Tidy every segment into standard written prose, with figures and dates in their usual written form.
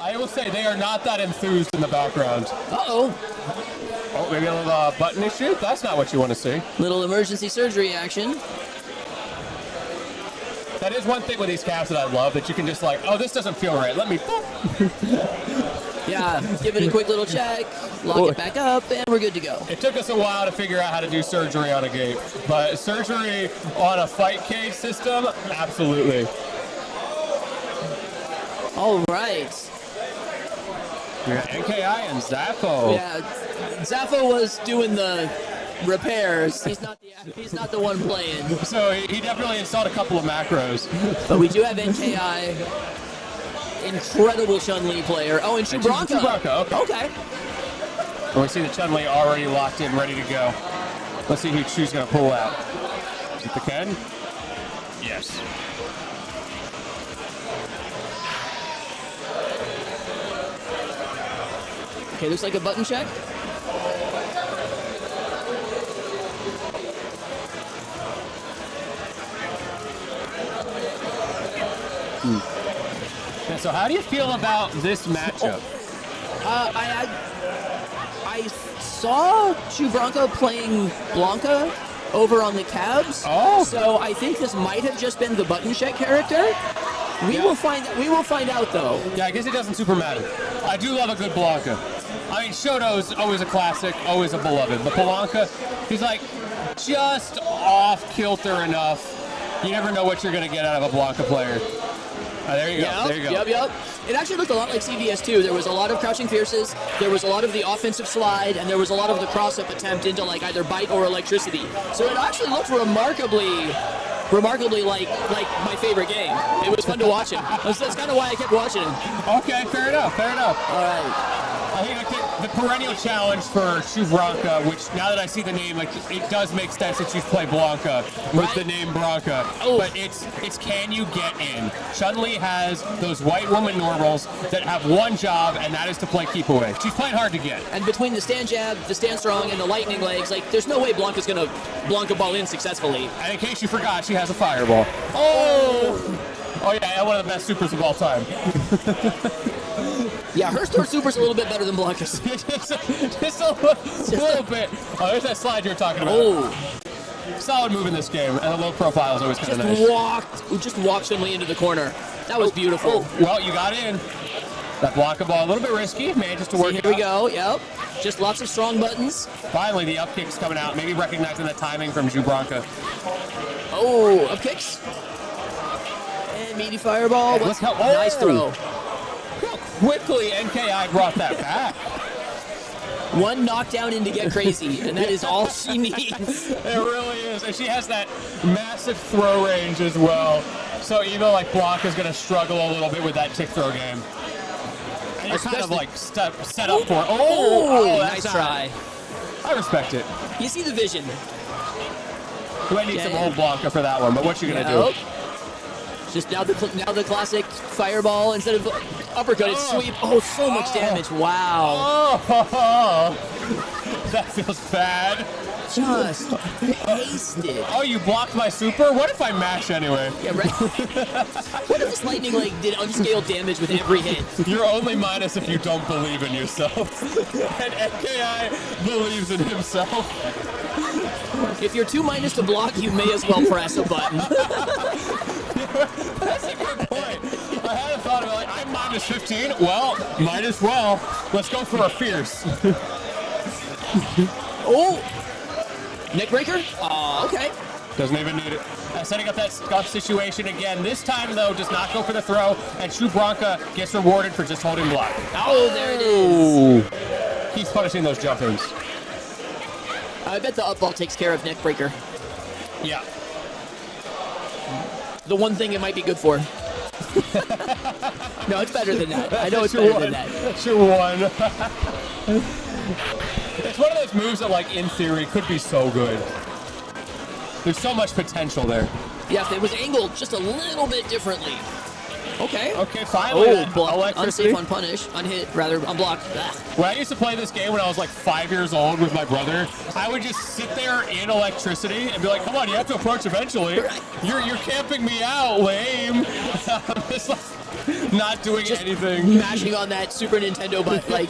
I will say they are not that enthused in the background. Uh-oh. Oh, maybe a little button issue? That's not what you want to see. Little emergency surgery action. That is one thing with these caps that I love, that you can just like, oh, this doesn't feel right. Let me... Yeah, give it a quick little check, lock it back up, and we're good to go. It took us a while to figure out how to do surgery on a gate, but surgery on a fight cage system, absolutely. All right. We got NKI and Zaffo. Yeah, Zaffo was doing the repairs. He's not the one playing. So he definitely installed a couple of macros. But we do have NKI. Incredible Chun-Li player. Oh, and Chewbranca. Okay. And we see the Chun-Li already locked in, ready to go. Let's see who Chew's going to pull out. Is it the Ken? Yes. Okay, looks like a button check. Yeah, so how do you feel about this matchup? I saw Chewbranca playing Blanca over on the cabs. Oh. So I think this might have just been the button check character. We will find out though. Yeah, I guess it doesn't super matter. I do love a good Blanca. I mean, Shoto's always a classic, always a beloved. But Blanca, he's like just off kilter enough. You never know what you're going to get out of a Blanca player. There you go. Yep, there you go. Yep. It actually looked a lot like CVS too. There was a lot of crouching fierces, there was a lot of the offensive slide, and there was a lot of the cross-up attempt into like either bite or electricity. So it actually looked remarkably like my favorite game. It was fun to watch him. That's kind of why I kept watching him. Okay, fair enough. All right. I think the perennial challenge for Chewbranca, which now that I see the name, like it does make sense that you play Blanca with the name Blanca. Oh. But it's can you get in? Chun-Li has those white woman normals that have one job, and that is to play keep away. She's playing hard to get. And between the stand jab, the stand strong, and the lightning legs, like there's no way Blanca's gonna Blanca ball in successfully. And in case you forgot, she has a fireball. Oh yeah, one of the best supers of all time. Yeah, her sword super's a little bit better than Blanca's. just a little bit. Oh, there's that slide you were talking about. Oh. Solid move in this game, and the low profile is always kind of nice. Just walked Chun-Li into the corner. That was beautiful. Well, you got in. That Blanca ball, a little bit risky, manages to work. Here we go, yep. Just lots of strong buttons. Finally, the up kick's coming out, maybe recognizing the timing from Oh, Chewbranca. up kicks. And meaty fireball. Nice throw. How quickly NKI brought that back. One knockdown in to get crazy, and that is all she needs. It really is. And she has that massive throw range as well. So even like Blanca's going to struggle a little bit with that tick throw game. And you're kind of like set up for it. Oh, nice try. I respect it. You see the vision. We might need some old Blanca for that one, but what you going to do? Just now the classic fireball instead of uppercut, it's sweep. Oh, so much damage. Wow. Oh, that feels bad. Just wasted. Oh, you blocked my super? What if I mash anyway? Yeah, right. What if this lightning leg did unscaled damage with every hit? You're only minus if you don't believe in yourself. And NKI believes in himself. If you're too minus to block, you may as well press a button. That's a good point. I hadn't thought about it. I'm minus 15. Well, might as well. Let's go for a fierce. Oh! Neckbreaker? Oh, okay. Doesn't even need it. Setting up that scuff situation again. This time, though, does not go for the throw, and Chewbranca gets rewarded for just holding block. Oh, there it is. He's punishing those jumpings. I bet the up ball takes care of Neckbreaker. Yeah. The one thing it might be good for. No, it's better than that. I know it's better than that. Sure one. It's one of those moves that, like, in theory, could be so good. There's so much potential there. Yeah, if it was angled just a little bit differently. Okay. Okay, finally. Unsafe on punish. Unhit, rather, unblocked. When I used to play this game when I was like 5 years old with my brother, I would just sit there in electricity and be like, come on, you have to approach eventually. You're camping me out, lame. Not doing Just anything. mashing on that Super Nintendo button, like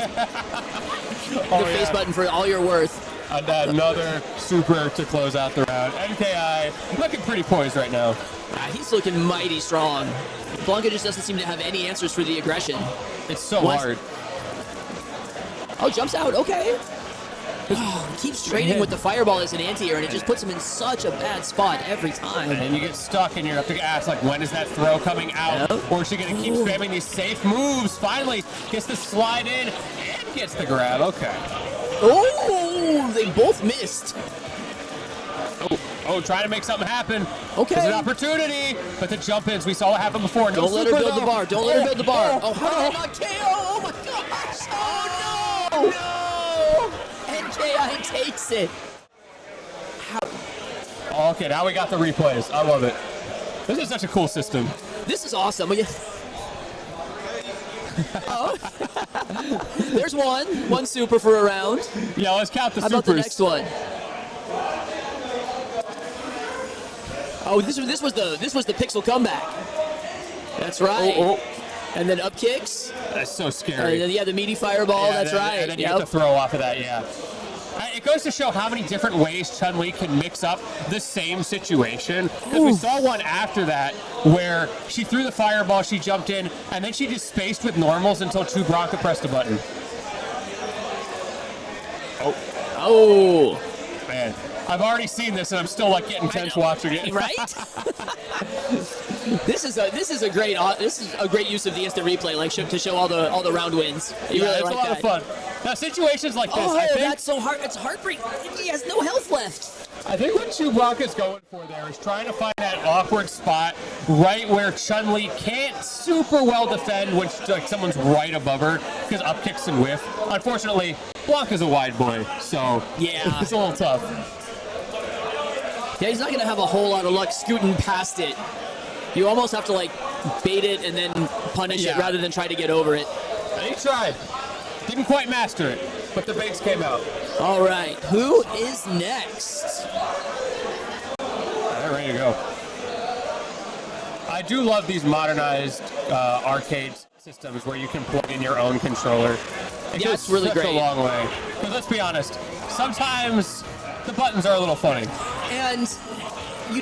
Oh, the face button for all you're worth. And another super to close out the round. NKI looking pretty poised right now. He's looking mighty strong. Blanca just doesn't seem to have any answers for the aggression. It's so hard. Oh, jumps out. Okay. Keeps trading with the fireball as an anti-air, and it just puts him in such a bad spot every time. And you get stuck, and you have to ask, like, when is that throw coming out? Yep. Or is she going to keep spamming these safe moves? Finally, gets the slide in and gets the grab. Okay. Oh, they both missed. Oh, trying to make something happen. Okay. There's an opportunity, but the jump-ins, we saw what happened before. No Don't let her super, build the though. bar. Don't let her build the bar. Oh, how did that not KO? Oh, my gosh. Oh, no. NKI takes it. Okay, now we got the replays. I love it. This is such a cool system. This is awesome. Oh. There's one super for a round. Yeah, let's count the How supers. about the next one? Oh, this was the pixel comeback. That's right. Oh. And then up kicks. That's so scary. And then, the meaty fireball. That's right. And then you have to throw off of that, yeah. It goes to show how many different ways Chun-Li can mix up the same situation. Because we saw one after that where she threw the fireball, she jumped in, and then she just spaced with normals until Chewbranca pressed a button. Oh. Man, I've already seen this, and I'm still like getting tense watching it. Right? This is a great use of the instant replay, like to show all the round wins. You really it's like a lot of fun. Now situations like this, I think that's so hard. It's heartbreaking. He has no health left. I think what Chewbranca's going for there is trying to find that awkward spot right where Chun-Li can't super well defend when someone's right above her because up kicks and whiff. Unfortunately, Blanca's a wide boy, so yeah, it's a little tough. Yeah, he's not going to have a whole lot of luck scooting past it. You almost have to like bait it and then punish it rather than try to get over it. And he tried. Didn't quite master it, but the baits came out. All right, who is next? All right, ready to go. I do love these modernized arcade systems where you can plug in your own controller. It Yeah, goes it's really such great. a long way. Because let's be honest, sometimes the buttons are a little funny. And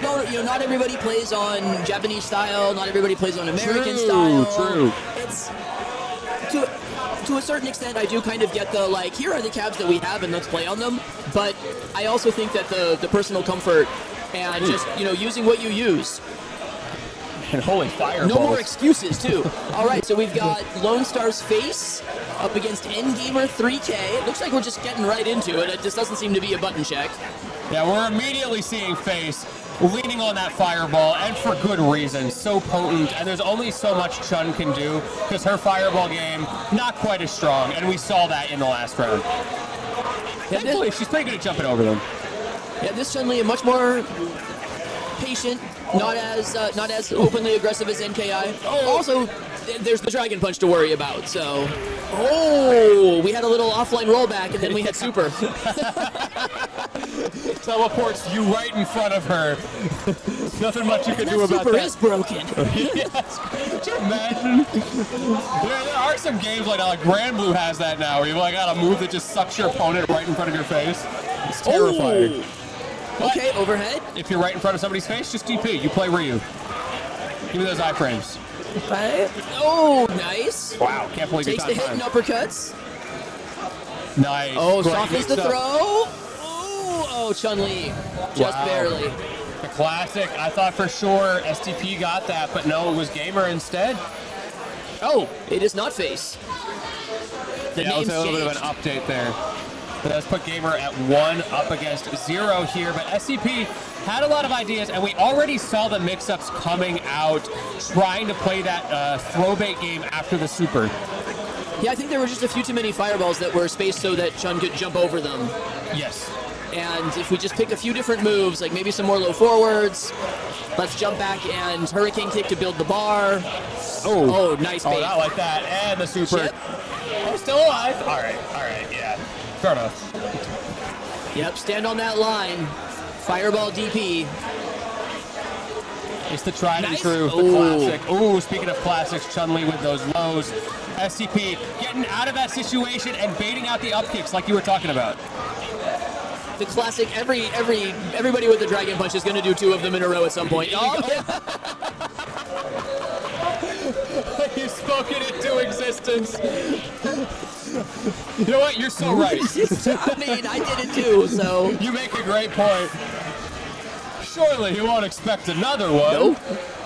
not everybody plays on Japanese style. Not everybody plays on American style. True. It's to a certain extent, I do kind of get the like, here are the cabs that we have, and let's play on them. But I also think that the personal comfort and just using what you use. And holy fireballs. No more excuses, too. All right, so we've got Lone Star's Face up against Endgamer 3K. It looks like we're just getting right into it. It just doesn't seem to be a button check. Yeah, we're immediately seeing Face leaning on that fireball, and for good reason. So potent, and there's only so much Chun can do, because her fireball game, not quite as strong, and we saw that in the last round. Thankfully, she's pretty good at jumping over them. Yeah, this Chun-Li much more patient, not as openly aggressive as NKI. Also, there's the Dragon Punch to worry about, so... Oh, we had a little offline rollback, and then we had Super. Teleports you right in front of her. Nothing much you can do about Super that. is broken. Yes. Could you imagine? There are some games like that. Like Grand Blue has that now, where you got a move that just sucks your opponent right in front of your face. It's terrifying. But okay, overhead. if you're right in front of somebody's face, just DP. You play Ryu. Give me those iframes. Okay. Oh, nice. Wow, can't believe Takes the hit and uppercuts. Nice. Oh, Great softens the mix-up. throw. Oh, Chun-Li. Just Wow. barely. The classic. I thought for sure STP got that, but no, it was Gamer instead. Oh, it is not Face. The Yeah, it was name's a little bit of an update there. But let's put Gamer at 1 up against 0 here. But SCP had a lot of ideas, and we already saw the mix-ups coming out, trying to play that throw bait game after the super. Yeah, I think there were just a few too many fireballs that were spaced so that Chun could jump over them. Yes. And if we just pick a few different moves, like maybe some more low forwards, let's jump back and Hurricane Kick to build the bar. Oh, nice bait. Oh, not like that. And the super. Chip. Oh, still alive. All right, yeah. Fair enough. Yep, stand on that line. Fireball DP. It's the tried and Nice. true, the classic. Ooh, speaking of classics, Chun-Li with those lows. STP getting out of that situation and baiting out the up kicks like you were talking about. The classic, everybody with the Dragon Punch is going to do 2 of them in a row at some point. Oh, You've spoken into existence. You know what? You're so right. I mean, I did it too, so. You make a great point. Surely you won't expect another one. Nope.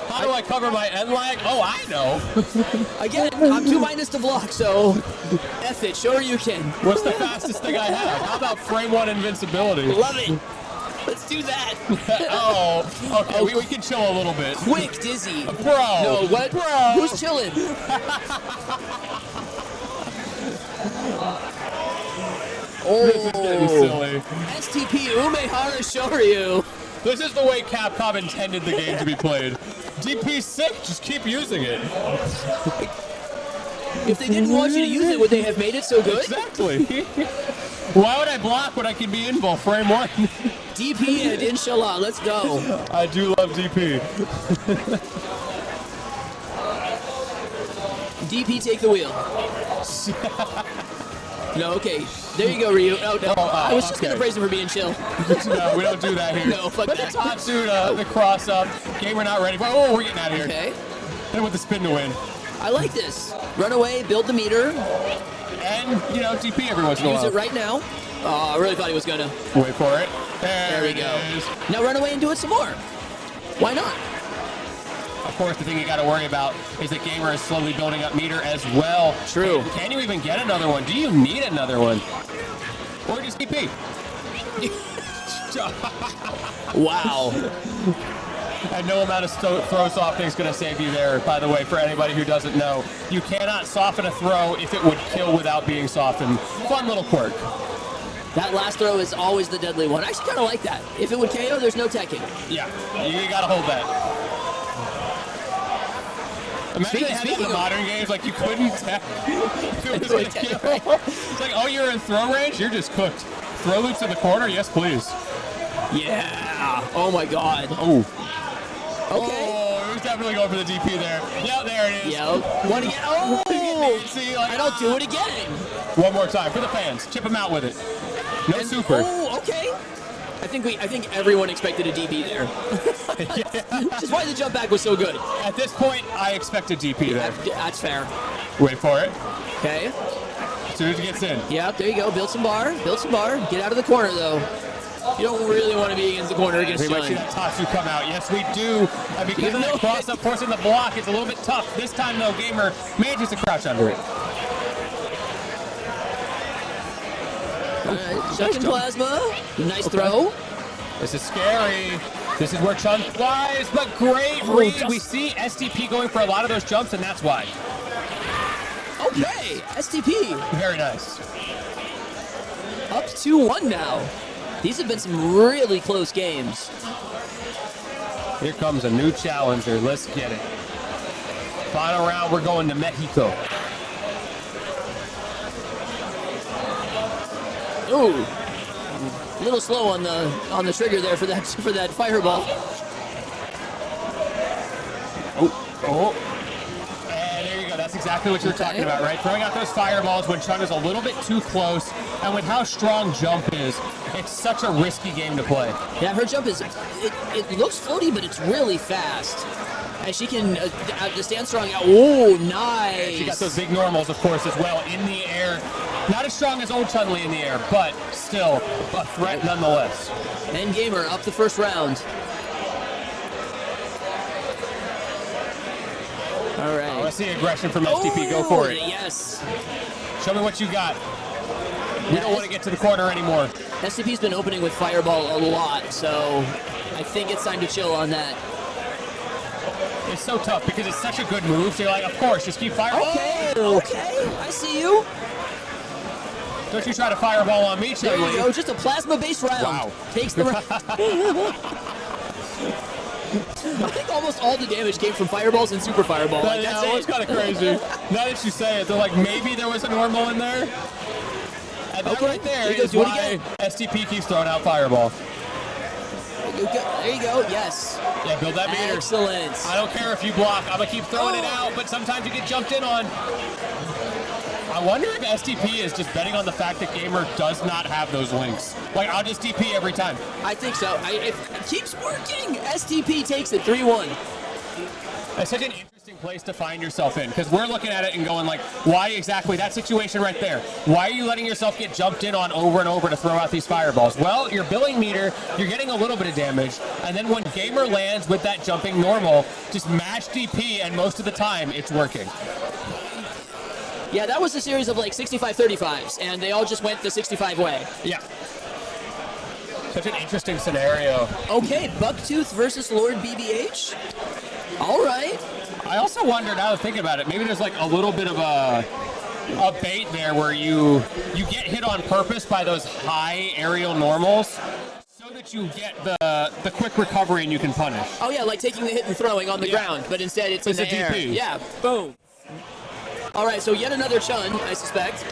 How do I cover my end lag? Oh, I know. Again, I'm 2- to block, so F it, show her you can. What's the fastest thing I have? How about frame 1 invincibility? Love it. Let's do that. Oh, okay, we can chill a little bit. Quick, Dizzy. Bro. No, what? Bro. Who's chilling? This is getting silly. STP Umehara Shoryu. This is the way Capcom intended the game to be played. DP's sick, just keep using it. If they didn't want you to use it, would they have made it so good? Exactly. Why would I block when I can be invul frame 1? DP and inshallah, let's go. I do love DP. DP, take the wheel. No, okay. There you go, Ryu. Oh, no. I was just going to praise him for being chill. No, we don't do that here. No, fuck but that. the Tatsuda, the cross up, gamer not ready. Oh, we're getting out of here. Okay. Hit with the spin to win. I like this. Run away, build the meter. And, you know, DP every once in a while. Use it right now. Oh, I really thought he was going to. Wait for it. There we go. Is. Now run away and do it some more. Why not? Of course, the thing you got to worry about is that gamer is slowly building up meter as well. True. Can you even get another one? Do you need another one? Or just DP? Wow. And no amount of throw softening is going to save you there. By the way, for anybody who doesn't know, you cannot soften a throw if it would kill without being softened. Fun little quirk. That last throw is always the deadly one. I actually kind of like that. If it would KO, there's no teching. Yeah, you got to hold that. Imagine they had that in the modern games, like you couldn't tech if it was going to kill. It's like, oh, you're in throw range? You're just cooked. Throw loops in the corner? Yes, please. Yeah. Oh, my God. Oh. Okay. Oh, he was definitely going for the DP there. Yeah, there it is. Yep. One again. Oh! See, like, I don't do it again. One more time for the fans. Chip him out with it. No super. Oh, okay. I think everyone expected a DP there. Which is why the jump back was so good. At this point, I expect a DP there. That's fair. Wait for it. Okay. As soon as he gets in. Yep, there you go. Build some bar. Build some bar. Get out of the corner, though. You don't really want to be against the corner against We might see that Tatsu come out. Yes, we do. And because of that cross-up forcing the block, it's a little bit tough. This time, though, gamer manages to crouch under it. All right, Second plasma. Nice throw. This is scary. This is where Chun flies, but great read. We see STP going for a lot of those jumps, and that's why. Okay, STP. Very nice. Up 2-1 now. These have been some really close games. Here comes a new challenger. Let's get it. Final round, we're going to Mexico. Ooh. A little slow on the trigger there for that fireball. Oh. And there you go. That's exactly what you're talking about, right? Throwing out those fireballs when Chun is a little bit too close. And with how strong jump is, it's such a risky game to play. Yeah, her jump is, it looks floaty, but it's really fast. And she can stand strong. Oh, nice. She got those big normals, of course, as well, in the air. Not as strong as old Chun-Li in the air, but still a threat nonetheless. And gamer up the first round. All right. Let's see aggression from STP. Go for it. Yes. Show me what you got. We don't want to get to the corner anymore. STP's been opening with fireball a lot, so I think it's time to chill on that. It's so tough because it's such a good move. So you're like, of course, just keep fireball. Okay, I see you. Don't you try to fireball on me, There Chun-Li. you go, just a plasma-based round. Wow. Takes the round. I think almost all the damage came from fireballs and super fireball. Like, Yeah, that's that was kind of crazy. Now that you say it, they're like, maybe there was a normal in there. And that right there is why STP keeps throwing out fireball. There you go. Yes. Yeah, build that meter. Excellent. I don't care if you block. I'm going to keep throwing it out, but sometimes you get jumped in on. I wonder if STP is just betting on the fact that Gamer does not have those links. Like, I'll just DP every time. I think so. It keeps working. STP takes it 3-1. It's such an interesting place to find yourself in, because we're looking at it and going like, why exactly that situation right there? Why are you letting yourself get jumped in on over and over to throw out these fireballs? Well, your billing meter, you're getting a little bit of damage, and then when Gamer lands with that jumping normal, just mash DP, and most of the time, it's working. Yeah, that was a series of like 65-35s, and they all just went the 65 way. Yeah. Such an interesting scenario. Okay, Bucktooth versus LordBBH. All right. I also wonder, now that I think about it, maybe there's like a little bit of a bait there where you get hit on purpose by those high aerial normals so that you get the quick recovery and you can punish. Oh yeah, like taking the hit and throwing on the ground, but instead it's in the air. DP. Yeah, boom. All right, so yet another Chun, I suspect.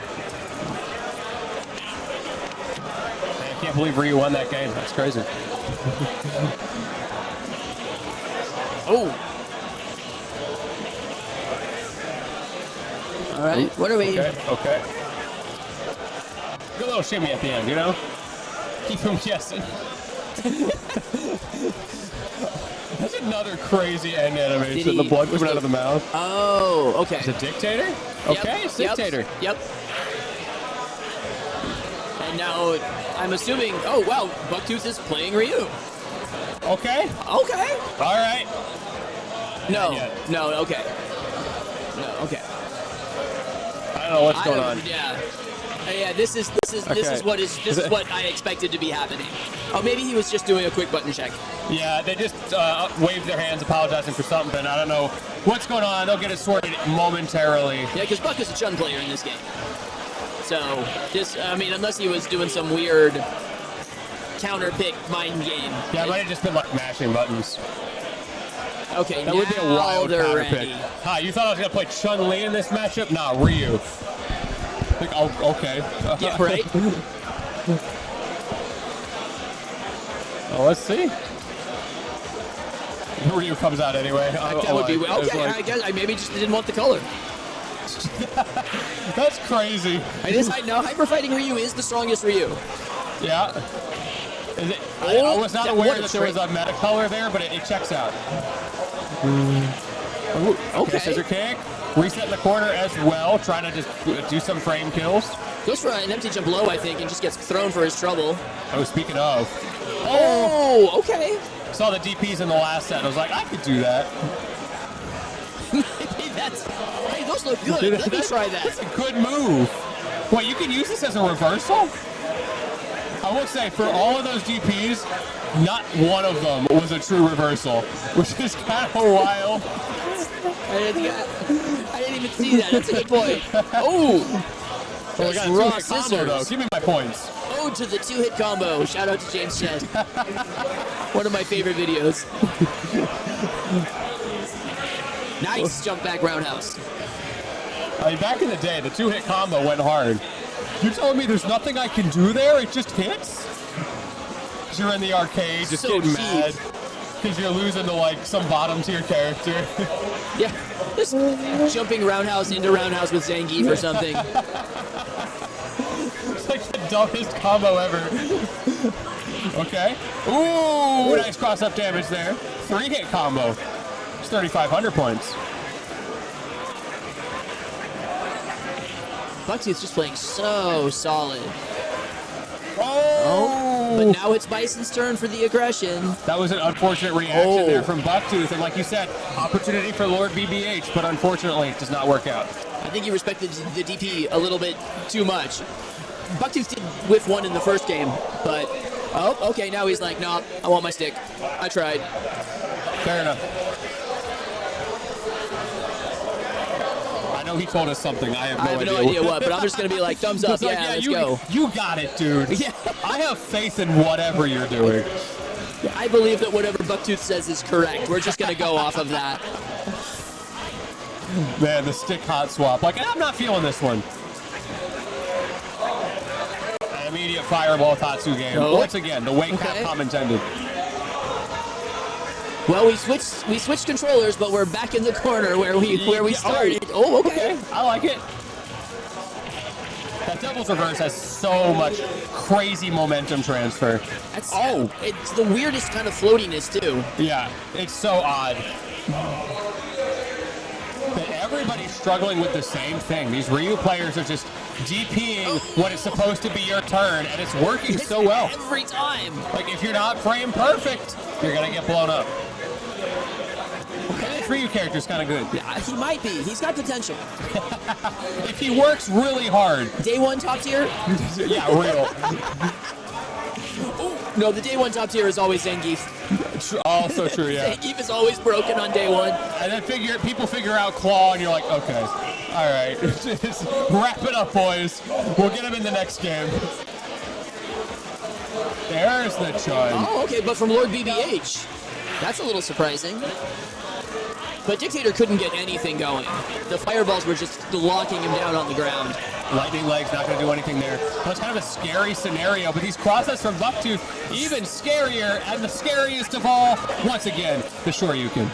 I can't believe R.E.V.O won that game. That's crazy. Oh. All right, what are we? Okay. Good little shimmy at the end, you know? Keep him guessing. That's another crazy end animation. The blood coming out of the mouth. Oh, okay. It's a dictator? Okay, it's dictator. Yep. And now I'm assuming, oh wow, Bucktooth is playing R.E.V.O. Okay. Okay. All right. No, okay. No, okay. I don't know what's going on. Yeah. Yeah, this is what I expected to be happening. Oh, maybe he was just doing a quick button check. Yeah, they just waved their hands apologizing for something. I don't know what's going on. They'll get it sorted momentarily. Yeah, because Buck is a Chun player in this game. So, unless he was doing some weird counter pick mind game. Yeah, it might have just been like mashing buttons. Okay, that would be a wild counter pick. Hi, you thought I was going to play Chun-Li in this matchup? Nah, R.E.V.O. Like, oh, okay. Yeah, right? Oh, let's see. R.E.V.O comes out anyway. That would be okay. Like, I guess I maybe just didn't want the color. That's crazy. No, Hyper Fighting R.E.V.O is the strongest R.E.V.O. Yeah. I was not aware that there was a meta color there, but it checks out. Okay, scissor kick. Reset in the corner as well, trying to just do some frame kills. Goes for an empty jump low, I think, and just gets thrown for his trouble. Oh, speaking of. Oh, okay. Saw the DPs in the last set. I was like, I could do that. Hey, those look good. Let me try that. That's a good move. Wait, you can use this as a reversal? I will say, for all of those DPs, not one of them was a true reversal, which is kind of wild. I didn't even see that. That's a good point. Oh! Well, we got a two-hit combo, though. Give me my points. Oh, to the two-hit combo. Shout out to James Chen. One of my favorite videos. Nice jump back roundhouse. I mean, back in the day, the two-hit combo went hard. You're telling me there's nothing I can do there? It just hits? Because you're in the arcade just getting mad. Because you're losing to, like, some bottom-tier character. Yeah, just jumping roundhouse into roundhouse with Zangief or something. It's like the dumbest combo ever. Okay. Ooh, nice cross-up damage there. Three-hit combo. It's 3,500 points. Bucktooth's just playing so solid. Oh! But now it's Bison's turn for the aggression. That was an unfortunate reaction there from Buktooth, and like you said, opportunity for LordBBH, but unfortunately it does not work out. I think he respected the DP a little bit too much. Buktooth did whiff one in the first game, but oh, okay, now he's like, nah, I want my stick. I tried. Fair enough. I know he told us something. I have no idea what, but I'm just going to be like, thumbs up, like, yeah, let's go. You got it, dude. Yeah. I have faith in whatever you're doing. I believe that whatever Buktooth says is correct. We're just going to go off of that. Man, the stick hot swap. Like, I'm not feeling this one. An immediate fireball Tatsu game. Oh. Once again, the way Capcom intended. Well, we switched controllers, but we're back in the corner where we started. Oh, okay. I like it. That devil's reverse has so much crazy momentum transfer. It's the weirdest kind of floatiness too. Yeah, it's so odd. That everybody's struggling with the same thing. These Ryu players are just DPing when it's supposed to be your turn, and it's working so well. Every time. Like, if you're not frame perfect, you're gonna get blown up. This Ryu character's kind of good. Yeah, he might be. He's got potential. If he works really hard. Day one top tier? Yeah, real. No, the day one top tier is always Zangief. Also true, yeah. Zangief is always broken on day one. And then people figure out Claw, and you're like, okay, all right, just wrap it up, boys. We'll get him in the next game. There's the Chun. Oh, okay, but from LordBBH. That's a little surprising. But Dictator couldn't get anything going. The fireballs were just locking him down on the ground. Lightning Leg's not going to do anything there. Well, it's kind of a scary scenario, but these crosses from Buktooth, even scarier, and the scariest of all, once again, the Shoryuken.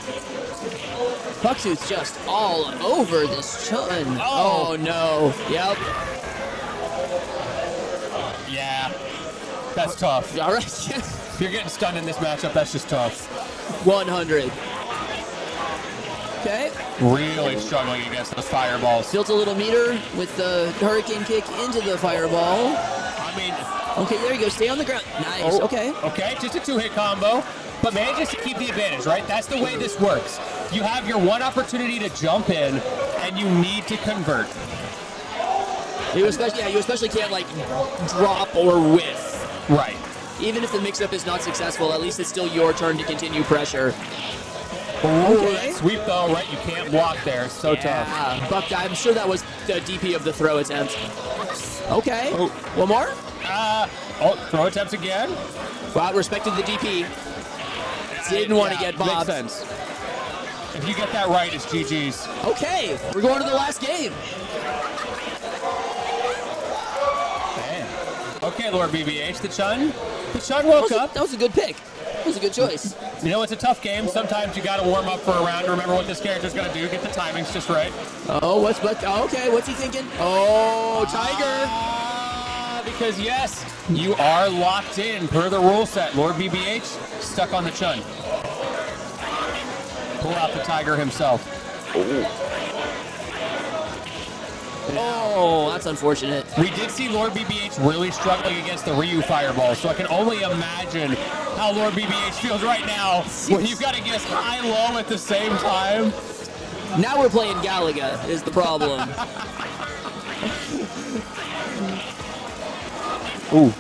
Bucktooth just all over this Chun. Oh no. Yep. Yeah. That's tough. All right. If you're getting stunned in this matchup, that's just tough. 100. Okay. Really struggling against those fireballs. Built a little meter with the hurricane kick into the fireball. I mean... Okay, there you go. Stay on the ground. Nice. Okay. Okay, just a two-hit combo, but manages to keep the advantage, right? That's the way this works. You have your one opportunity to jump in, and you need to convert. You especially can't, like, drop or whiff. Right. Even if the mix-up is not successful, at least it's still your turn to continue pressure. Okay. Sweep though, right? You can't block there. It's so tough. I'm sure that was the DP of the throw attempt. Okay. Oh. One more? Throw attempts again? Wow, respected the DP. Didn't want to get bobbed. Makes sense. If you get that right, it's GG's. Okay, we're going to the last game. Man. Okay, LordBBH, the Chun woke up. That was a good pick. That was a good choice. You know, it's a tough game. Sometimes you got to warm up for a round to remember what this character's going to do. Get the timings just right. Oh, okay, what's he thinking? Oh, Tiger. Because, yes, you are locked in per the rule set. LordBBH stuck on the Chun. Pull out the Tiger himself. Oh, that's unfortunate. We did see LordBBH really struggling against the Ryu fireball, so I can only imagine how LordBBH feels right now when you've got to guess high-low at the same time. Now we're playing Galaga is the problem. Ooh.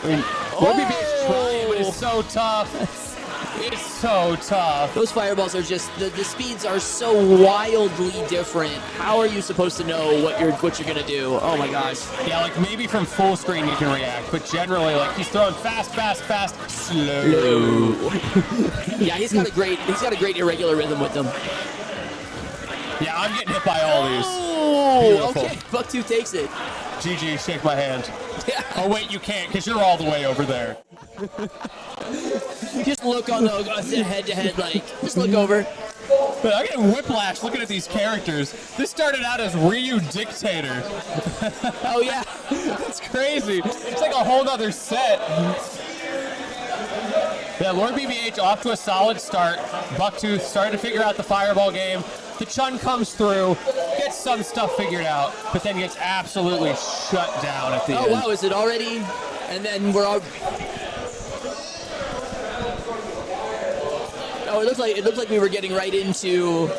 I mean, LordBBH is trying, but it's so tough. It's so tough. Those fireballs are just the speeds are so wildly different. How are you supposed to know what you're gonna do? Oh my gosh. Yeah, like maybe from full screen you can react, but generally like he's throwing fast, slow. Yeah, he's got a great irregular rhythm with them. Yeah, I'm getting hit by all these. Oh, beautiful. Okay, Buktooth takes it. GG, shake my hand. Yeah. Oh wait, you can't because you're all the way over there. Just look on the head-to-head, like, just look over. But I'm getting whiplash looking at these characters. This started out as Ryu Dictator. Oh, yeah. It's crazy. It's like a whole nother set. Yeah, LordBBH off to a solid start. Buktooth started to figure out the fireball game. The Chun comes through, gets some stuff figured out, but then gets absolutely shut down at the end. Oh, wow, is it already? And then we're all... Oh, it looked like we were getting right into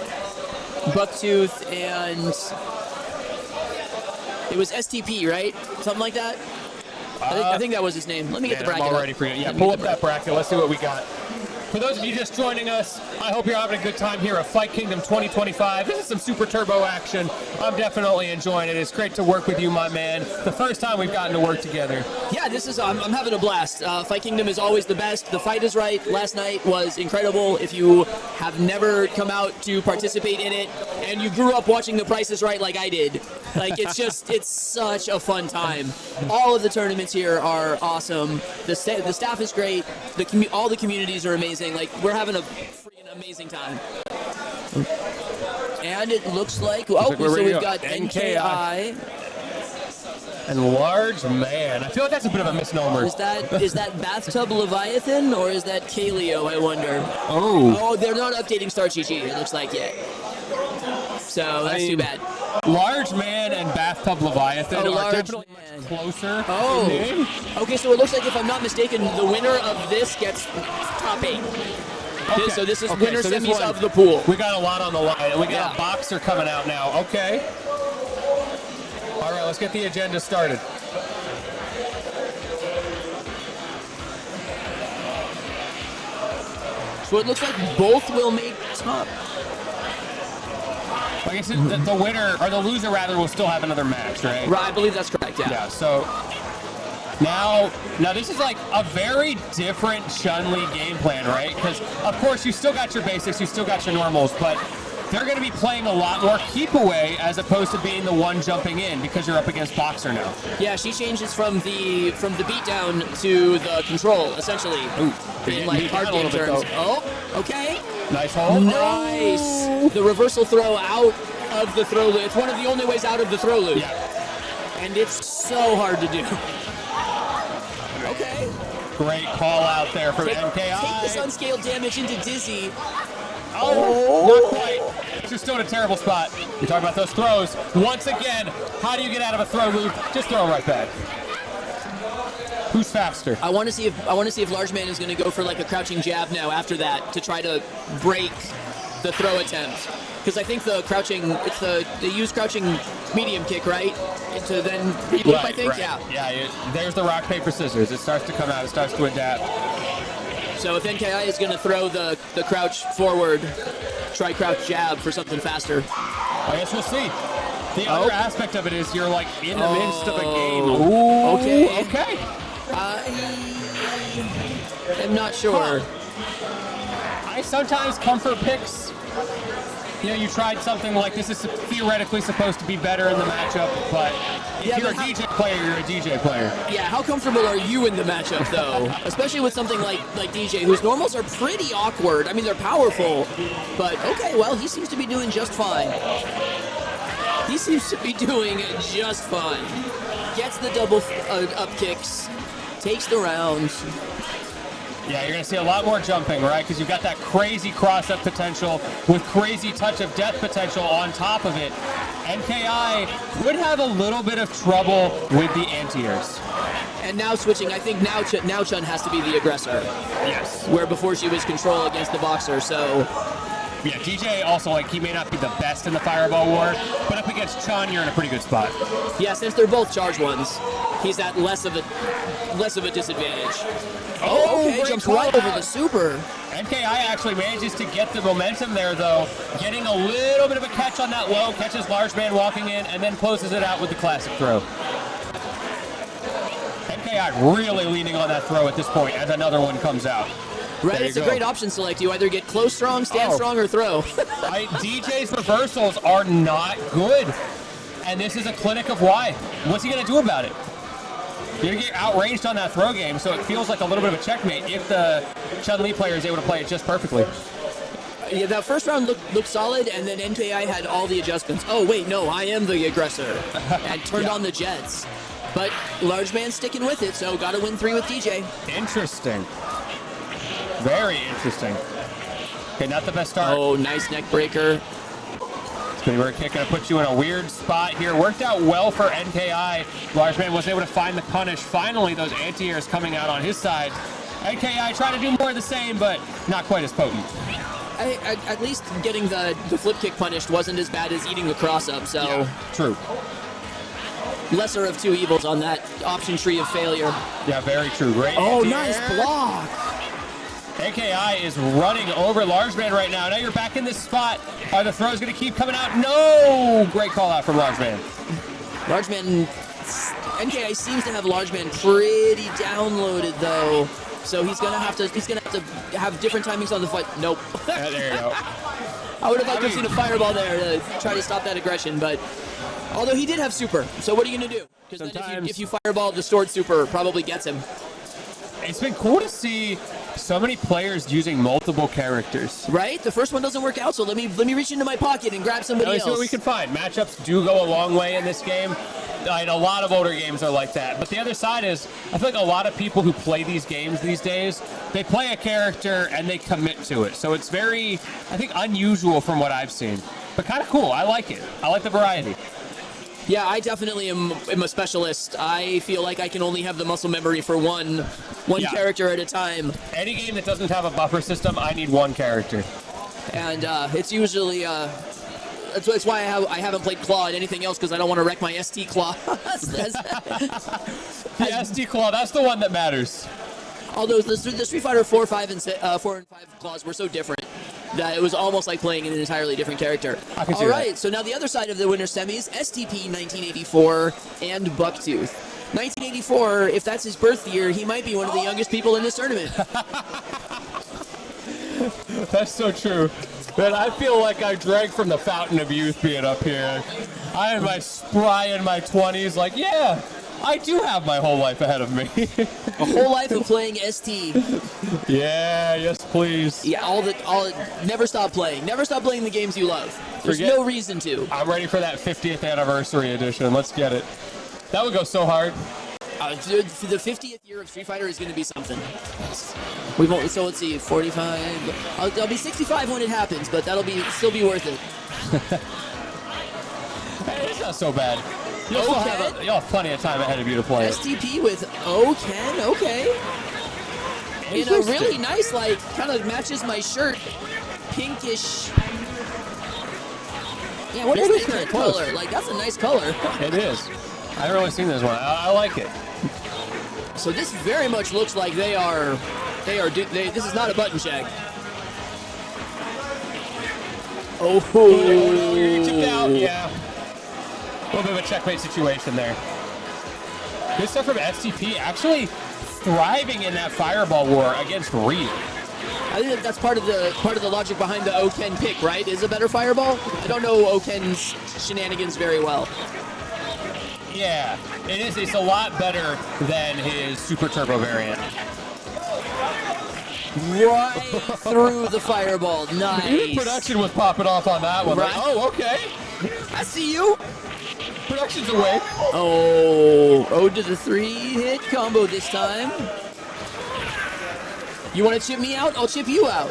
Buktooth and it was STP, right? Something like that. I think that was his name. Let me get the bracket. I'm already forgetting. Yeah, pull up that bracket. Let's see what we got. For those of you just joining us, I hope you're having a good time here at Fight Kingdom 2025. This is some Super Turbo action. I'm definitely enjoying it. It's great to work with you, my man. The first time we've gotten to work together. Yeah, I'm having a blast. Fight Kingdom is always the best. The fight is right. Last night was incredible. If you have never come out to participate in it and you grew up watching The Price is Right like I did, Like, it's such a fun time. All of the tournaments here are awesome. The staff is great. All the communities are amazing. Like, we're having a freaking amazing time. And it looks like, so we've got NKI. And Large Man. I feel like that's a bit of a misnomer. Is that Bathtub Leviathan or is that Kaleo, I wonder? Oh, they're not updating Star GG, it looks like, yet. So that's too bad. Large Man and Bathtub Leviathan are definitely much closer. Oh, okay, so it looks like, if I'm not mistaken, the winner of this gets top 8. Okay. So this is winner semis of the pool. We got a lot on the line. We got a boxer coming out now. Okay. All right, let's get the agenda started. So it looks like both will make top. Like I said, the winner, or the loser rather, will still have another match, right? Right, I believe that's correct, yeah. Yeah, so now this is like a very different Chun-Li game plan, right? Because, of course, you still got your basics, you still got your normals, but they're going to be playing a lot more keep away as opposed to being the one jumping in because you're up against Boxer now. Yeah, she changes from the beatdown to the control, essentially. Ooh, in like card game terms. Oh, okay. Nice hold. Nice. Oh. The reversal throw out of the throw loop. It's one of the only ways out of the throw loop. Yeah. And it's so hard to do. Okay. Great call out there from NKI. Take this unscaled damage into Dizzy. Oh, not quite. Just still in a terrible spot. You're talking about those throws. Once again, how do you get out of a throw loop? Just throw right back. Who's faster? I want to see if Large Man is going to go for like a crouching jab now after that to try to break the throw attempt. Because I think the crouching, they use crouching medium kick, right? To then re-loop, I think? Right. Yeah. Yeah, there's the rock, paper, scissors. It starts to come out. It starts to adapt. So if NKI is going to throw the crouch forward, try crouch jab for something faster. I guess we'll see. The other aspect of it is you're like in the midst of a game. Ooh, okay. Okay. I'm not sure. I sometimes comfort picks. You know, you tried something like this is theoretically supposed to be better in the matchup, but if you're a DJ player, you're a DJ player. Yeah, how comfortable are you in the matchup, though? Especially with something like DJ, whose normals are pretty awkward. I mean, they're powerful, but okay, well, he seems to be doing just fine. He seems to be doing just fine. Gets the double up kicks, takes the rounds. Yeah, you're going to see a lot more jumping, right? Because you've got that crazy cross-up potential with crazy touch of death potential on top of it. NKI could have a little bit of trouble with the anti-airs. And now switching, I think now Chun has to be the aggressor. Yes. Where before she was control against the boxer, so... Yeah, DJ also, like, he may not be the best in the Fireball War, but up against Chun, you're in a pretty good spot. Yeah, since they're both charge ones, he's at less of a disadvantage. Oh, okay, jumps right over the super. NKI actually manages to get the momentum there, though, getting a little bit of a catch on that low, catches Large Man walking in, and then closes it out with the classic throw. NKI really leaning on that throw at this point as another one comes out. Right, it's a great option select. You either get close strong, stand strong, or throw. DJ's reversals are not good, and this is a clinic of why. What's he going to do about it? You're going to get outranged on that throw game, so it feels like a little bit of a checkmate if the Chun-Li player is able to play it just perfectly. Yeah, that first round looked solid, and then NKI had all the adjustments. Oh, wait, no, I am the aggressor. And turned on the jets. But Large Man sticking with it, so got to win 3 with DJ. Interesting. Very interesting. Okay, not the best start. Oh, nice neck breaker. Spinning kick gonna put you in a weird spot here. Worked out well for NKI. Large Man was able to find the punish. Finally, those anti-airs coming out on his side. NKI trying to do more of the same, but not quite as potent. At least getting the flip kick punished wasn't as bad as eating the cross-up, so... Yeah, true. Lesser of two evils on that option tree of failure. Yeah, very true. Great. Oh, nice block. NKI is running over Large Man right now. Now you're back in this spot. Are the throws going to keep coming out? No! Great call out from Large Man. Large Man... NKI seems to have Large Man pretty downloaded, though. So he's gonna have to have different timings on the fight. Nope. Yeah, there you go. I would have liked to have seen a fireball there to try to stop that aggression, but Although he did have super, so what are you gonna do? Because then if you fireball the stored super, probably gets him. It's been cool to see so many players using multiple characters. Right? The first one doesn't work out, so let me reach into my pocket and grab somebody else. See what we can find. Matchups do go a long way in this game. And a lot of older games are like that. But the other side is, I feel like a lot of people who play these games these days, they play a character and they commit to it. So it's very, I think, unusual from what I've seen. But kind of cool. I like it. I like the variety. Yeah, I definitely am a specialist. I feel like I can only have the muscle memory for one character at a time. Any game that doesn't have a buffer system, I need one character. And it's usually that's why I haven't played Claw and anything else, because I don't want to wreck my ST Claw. The ST Claw, that's the one that matters. Although the Street Fighter 4, 5, and 5 claws were so different that it was almost like playing an entirely different character. All right, so now the other side of the winner semis, STP 1984 and Bucktooth. 1984, if that's his birth year, he might be one of the youngest people in this tournament. That's so true. Man, I feel like I drank from the fountain of youth being up here. I am my spry in my 20s, like, yeah, I do have my whole life ahead of me. A whole life of playing ST. Yeah, yes, please. Yeah, never stop playing. Never stop playing the games you love. There's no reason to. I'm ready for that 50th anniversary edition. Let's get it. That would go so hard. The 50th year of Street Fighter is going to be something. So let's see, 45. I'll be 65 when it happens, but that'll still be worth it. Hey, it's not so bad. You'll have plenty of time ahead of you to play it. STP with O-Ken, okay. In a really nice, kind of matches my shirt, pinkish. Yeah, what is that color? That's a nice color. It is. I haven't really seen this one. I like it. So this very much looks like this is not a button check. Oh, you tipped out, yeah. A little bit of a checkmate situation there. Good stuff from STP, actually thriving in that fireball war against R.E.V.O. I think that's part of the logic behind the O-Ken pick, right? Is a better fireball? I don't know O-Ken's shenanigans very well. Yeah, it is. It's a lot better than his Super Turbo variant. Right through the fireball. Nice. Even production was popping off on that one. Right. Like, oh, okay. I see you. Production's awake. Oh, to the 3-hit combo this time. You want to chip me out? I'll chip you out.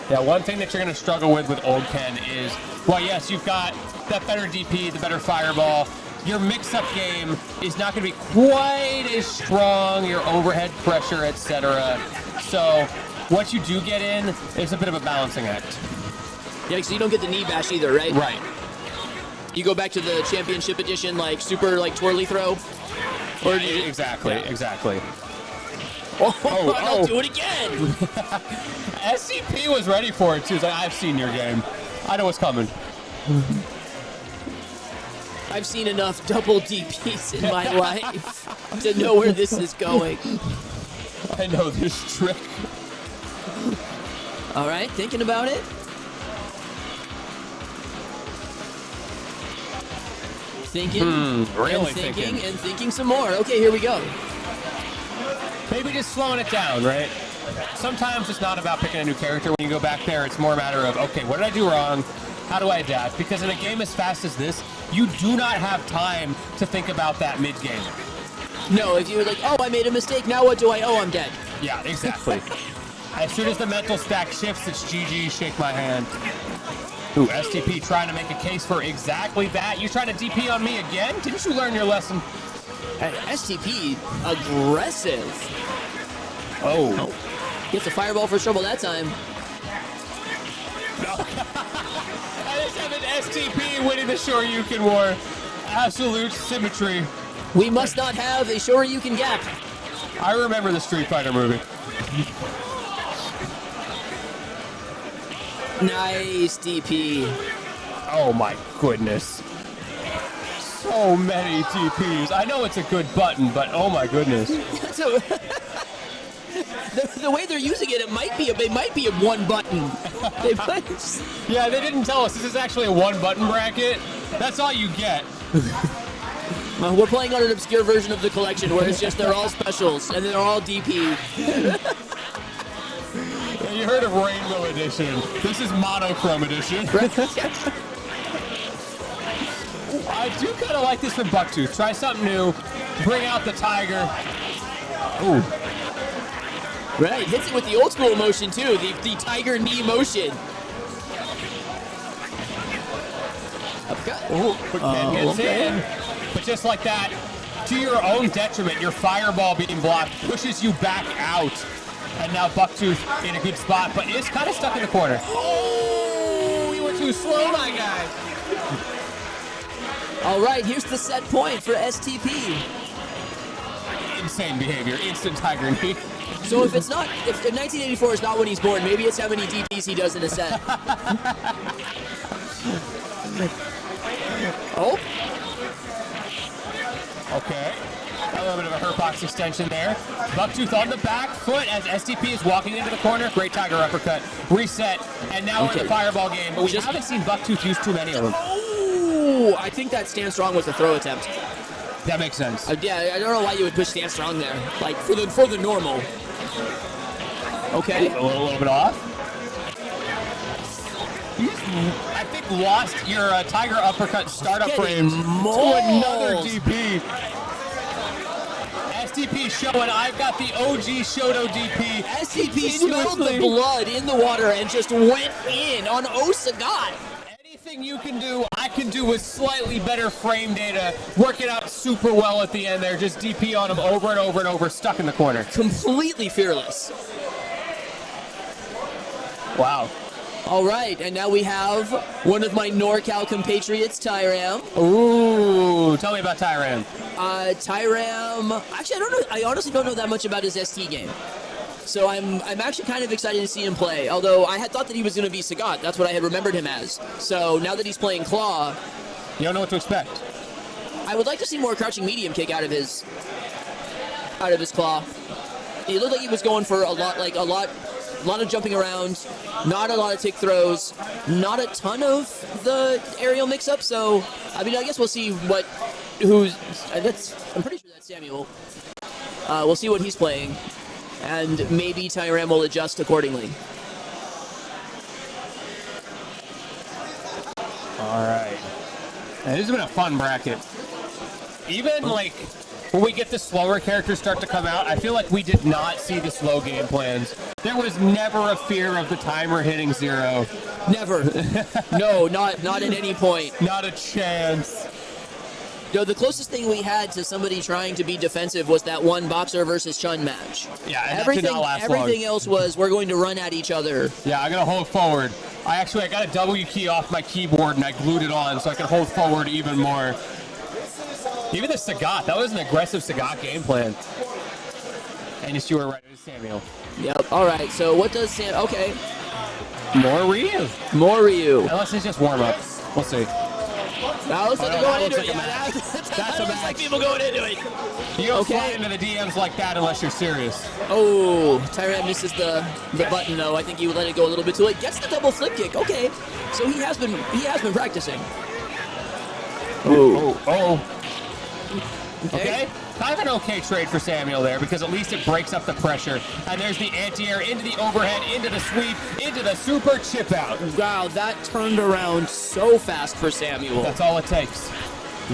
Yeah, one thing that you're going to struggle with old Ken is, well, yes, you've got that better DP, the better fireball. Your mix-up game is not going to be quite as strong, your overhead pressure, etc. So what you do get in is a bit of a balancing act. Yeah, so you don't get the knee bash either, right? Right. You go back to the championship edition, super twirly throw? Or exactly. I'll do it again. SCP was ready for it too. He's like, I've seen your game. I know what's coming. I've seen enough double DPs in my life to know where this is going. I know this trick. All right, thinking about it. Thinking, thinking some more. Okay, here we go. Maybe just slowing it down, right? Sometimes it's not about picking a new character. When you go back there, it's more a matter of, okay, what did I do wrong? How do I adapt? Because in a game as fast as this, you do not have time to think about that mid-game. No, if you're like, oh, I made a mistake, now what do I owe? I'm dead. Yeah, exactly. As soon as the mental stack shifts, it's GG, shake my hand. Ooh, STP trying to make a case for exactly that. You trying to DP on me again? Didn't you learn your lesson? Hey, STP, aggressive. Oh. Gets a fireball for trouble that time. I just have an STP winning the Shoryuken war. Absolute symmetry. We must not have a Shoryuken gap. I remember the Street Fighter movie. Nice DP. Oh my goodness. So many DPs. I know it's a good button, but oh my goodness. the way they're using it, it might be a one button. Yeah, they didn't tell us this is actually a one button bracket. That's all you get. We're playing on an obscure version of the collection where it's just they're all specials and they're all DP. Yeah, you heard of Rainbow Edition. This is Monochrome Edition. I do kind of like this from Bucktooth. Try something new. Bring out the tiger. Ooh. Right, hits it with the old school motion too, the tiger knee motion. Ooh, but Ken gets in. But just like that, to your own detriment, your fireball being blocked pushes you back out. And now Bucktooth in a good spot, but is kind of stuck in the corner. Oh, we were too slow, my guy. All right, here's the set point for STP. Insane behavior, instant tiger knee. So if 1984 is not when he's born, maybe it's how many DPs he does in a set. Oh. Okay. A little bit of a Herpox extension there. Bucktooth on the back foot as STP is walking into the corner. Great tiger uppercut. Reset. And now we're in the fireball game. But we haven't seen Bucktooth use too many of them. Oh, I think that Stand Strong was a throw attempt. That makes sense. Yeah, I don't know why you would push Stand Strong there. Like, for the normal. Okay. A little bit off. I think lost your tiger uppercut startup frame to another DP. STP showing I've got the OG Shoto DP. STP smelled the blood in the water and just went in on Osagat. Anything you can do, I can do with slightly better frame data. Working out super well at the end there. Just DP on him over and over and over, stuck in the corner. Completely fearless. Wow. All right, and now we have one of my NorCal compatriots, Tyram. Ooh, tell me about Tyram. Tyram, actually, I don't know. I honestly don't know that much about his ST game. So I'm actually kind of excited to see him play. Although I had thought that he was going to be Sagat. That's what I had remembered him as. So now that he's playing Claw, you don't know what to expect. I would like to see more crouching medium kick out of his Claw. It looked like he was going for a lot of jumping around, not a lot of tick throws, not a ton of the aerial mix-up. So I mean, I guess we'll see I'm pretty sure that's Samuel. We'll see what he's playing. And maybe Tyram will adjust accordingly. All right. This has been a fun bracket. Even when we get the slower characters start to come out, I feel like we did not see the slow game plans. There was never a fear of the timer hitting 0. Never. No, not at any point. Not a chance. No, the closest thing we had to somebody trying to be defensive was that one Boxer versus Chun match. Yeah, and that did not last long. Everything else was we're going to run at each other. Yeah, I'm going to hold forward. I got a W key off my keyboard and I glued it on so I could hold forward even more. Even the Sagat, that was an aggressive Sagat game plan. And yes, you were right, it was Samuel. Yep, all right, so what does okay. More Ryu. More Ryu. Unless it's just warm-up. We'll see. That looks like going into it. That's a match. Like people going into it. You don't slide into the DMs like that unless you're serious. Oh, Tyram misses the button though. I think he would let it go a little bit too late. Gets the double flip kick. Okay, so he has been practicing. Oh. Okay. Kind of an okay trade for Samuel there because at least it breaks up the pressure. And there's the anti-air into the overhead, into the sweep, into the super chip out. Wow, that turned around so fast for Samuel. That's all it takes.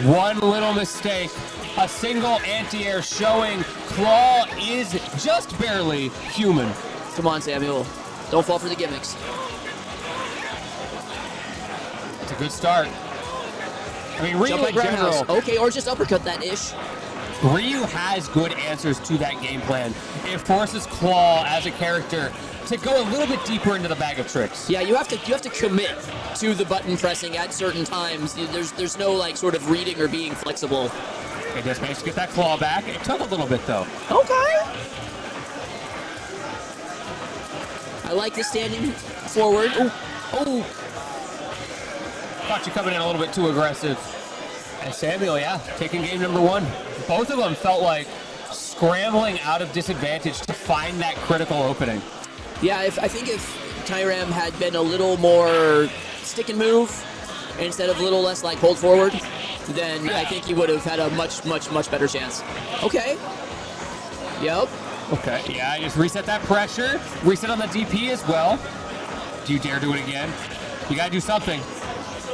One little mistake. A single anti-air showing Claw is just barely human. Come on, Samuel. Don't fall for the gimmicks. It's a good start. I mean, Ryu in general. Okay, or just uppercut that ish. Ryu has good answers to that game plan. It forces Claw as a character to go a little bit deeper into the bag of tricks. Yeah, you have to commit to the button pressing at certain times. There's no sort of reading or being flexible. It just managed to get that Claw back. It took a little bit though. Okay. I like the standing forward. Oh. Thought you coming in a little bit too aggressive. And Samuel, taking game number 1. Both of them felt like scrambling out of disadvantage to find that critical opening. Yeah, I think if Tyram had been a little more stick and move instead of a little less like hold forward, then I think he would have had a much better chance. Okay. Yep. Okay, yeah, just reset that pressure. Reset on the DP as well. Do you dare do it again? You gotta do something.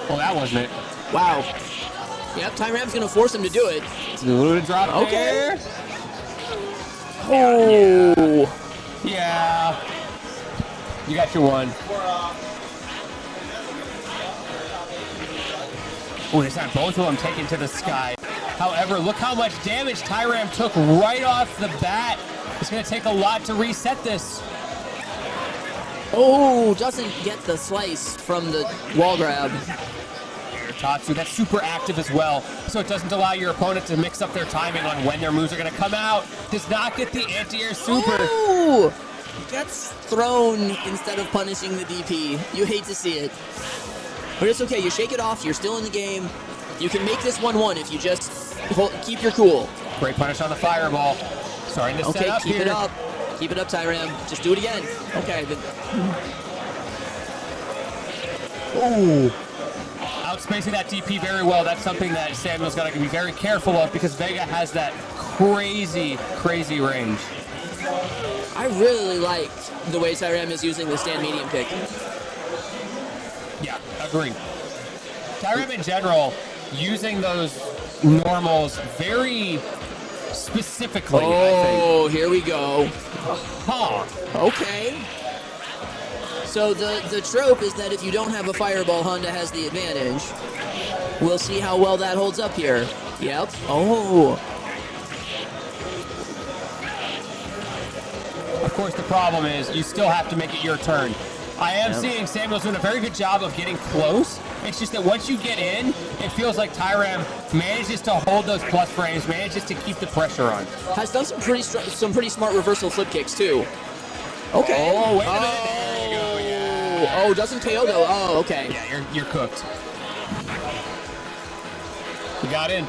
Well, that wasn't it. Wow. Yep, Tyram's gonna force him to do it. It's a little bit of drop there. Oh. Yeah. You got your one. Oh, this time both of them taken to the sky. However, look how much damage Tyram took right off the bat. It's going to take a lot to reset this. Oh, doesn't get the slice from the wall grab. Tatsu, that's super active as well, so it doesn't allow your opponent to mix up their timing on when their moves are going to come out. Does not get the anti-air super. Oh! Gets thrown instead of punishing the DP. You hate to see it. But it's okay, you shake it off, you're still in the game. You can make this 1-1 if you just keep your cool. Great punish on the fireball. Starting to set up keep here. it up. Keep it up, Tyram. Just do it again. Okay. Oh. Outspacing that DP very well. That's something that Samuel's got to be very careful of because Vega has that crazy range. I really like the way Tyram is using the stand medium kick. Yeah, agreed. Tyram in general, using those normals very specifically, I think. Oh, here we go. Huh. Okay. So the trope is that if you don't have a fireball, Honda has the advantage. We'll see how well that holds up here. Yep. Oh. Of course, the problem is you still have to make it your turn. I am seeing Samuel's doing a very good job of getting close. It's just that once you get in, it feels like Tyram manages to hold those plus frames, manages to keep the pressure on. Has done some pretty smart reversal flip kicks too. Okay. Oh, wait a minute. There you go. Yeah. Oh, doesn't KO though. Oh, okay. Yeah, you're cooked. You got in.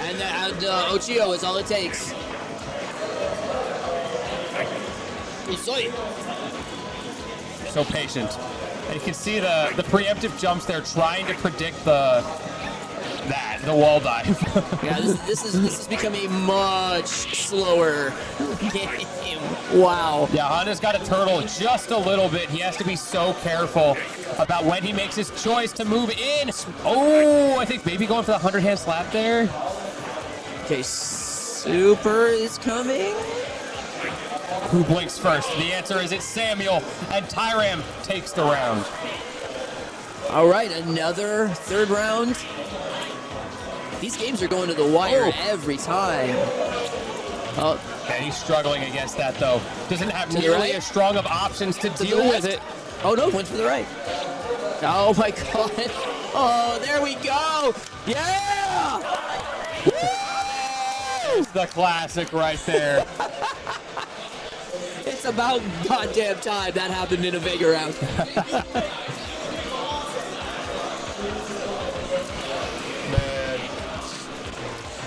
And Ochio is all it takes. So patient. And you can see the preemptive jumps there, trying to predict the wall dive. Yeah, this is becoming a much slower game. Wow. Yeah, Honda's got to turtle just a little bit. He has to be so careful about when he makes his choice to move in. Oh, I think maybe going for the 100-hand slap there. Okay, super is coming. Who blinks first? The answer is it's Samuel, and Tyram takes the round. All right, another third round. These games are going to the wire every time. Oh. And he's struggling against that, though. Doesn't have nearly as strong of options to deal with it. Oh, no, went to the right. Oh, my God. Oh, there we go. Yeah! There's the classic right there. It's about goddamn time that happened in a Vega round. Man.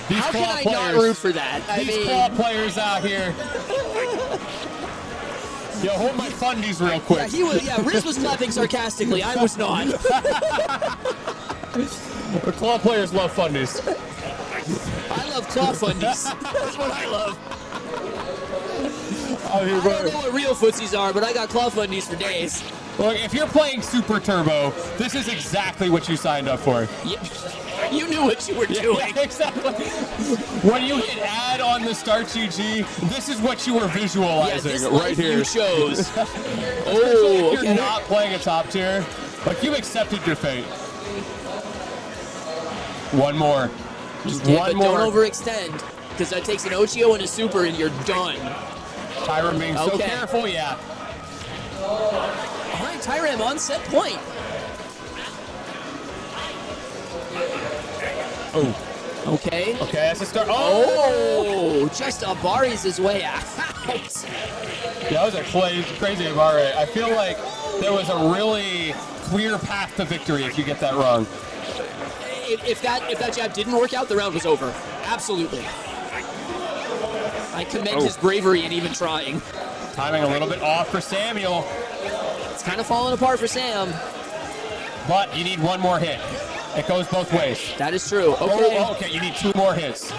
These How can I players, not root for that? These claw players out here. Yo, hold my fundies real quick. Yeah, Riz was clapping sarcastically. I was not. The claw players love fundies. I love claw fundies. That's what I love. I don't know what real footsies are, but I got claw fundies for days. Look, if you're playing Super Turbo, this is exactly what you signed up for. You knew what you were doing. Yeah, exactly. When you hit add on the Start GG, this is what you were visualizing this right here. You chose. Oh, if you're not playing a top tier, like you accepted your fate. One more. Just one more. Don't overextend, because that takes an Ochio and a super, and you're done. Tyram being so careful, yeah. All right, Tyram on set point. Oh. Okay. Okay, that's a start. Oh, just Abari's his way out. Yeah, that was a crazy Abari. I feel like there was a really clear path to victory if you get that wrong. If that jab didn't work out, the round was over. Absolutely. I commend his bravery in even trying. Timing a little bit off for Samuel. It's kind of falling apart for Sam. But you need one more hit. It goes both ways. That is true. Okay. Oh, okay, you need 2 more hits.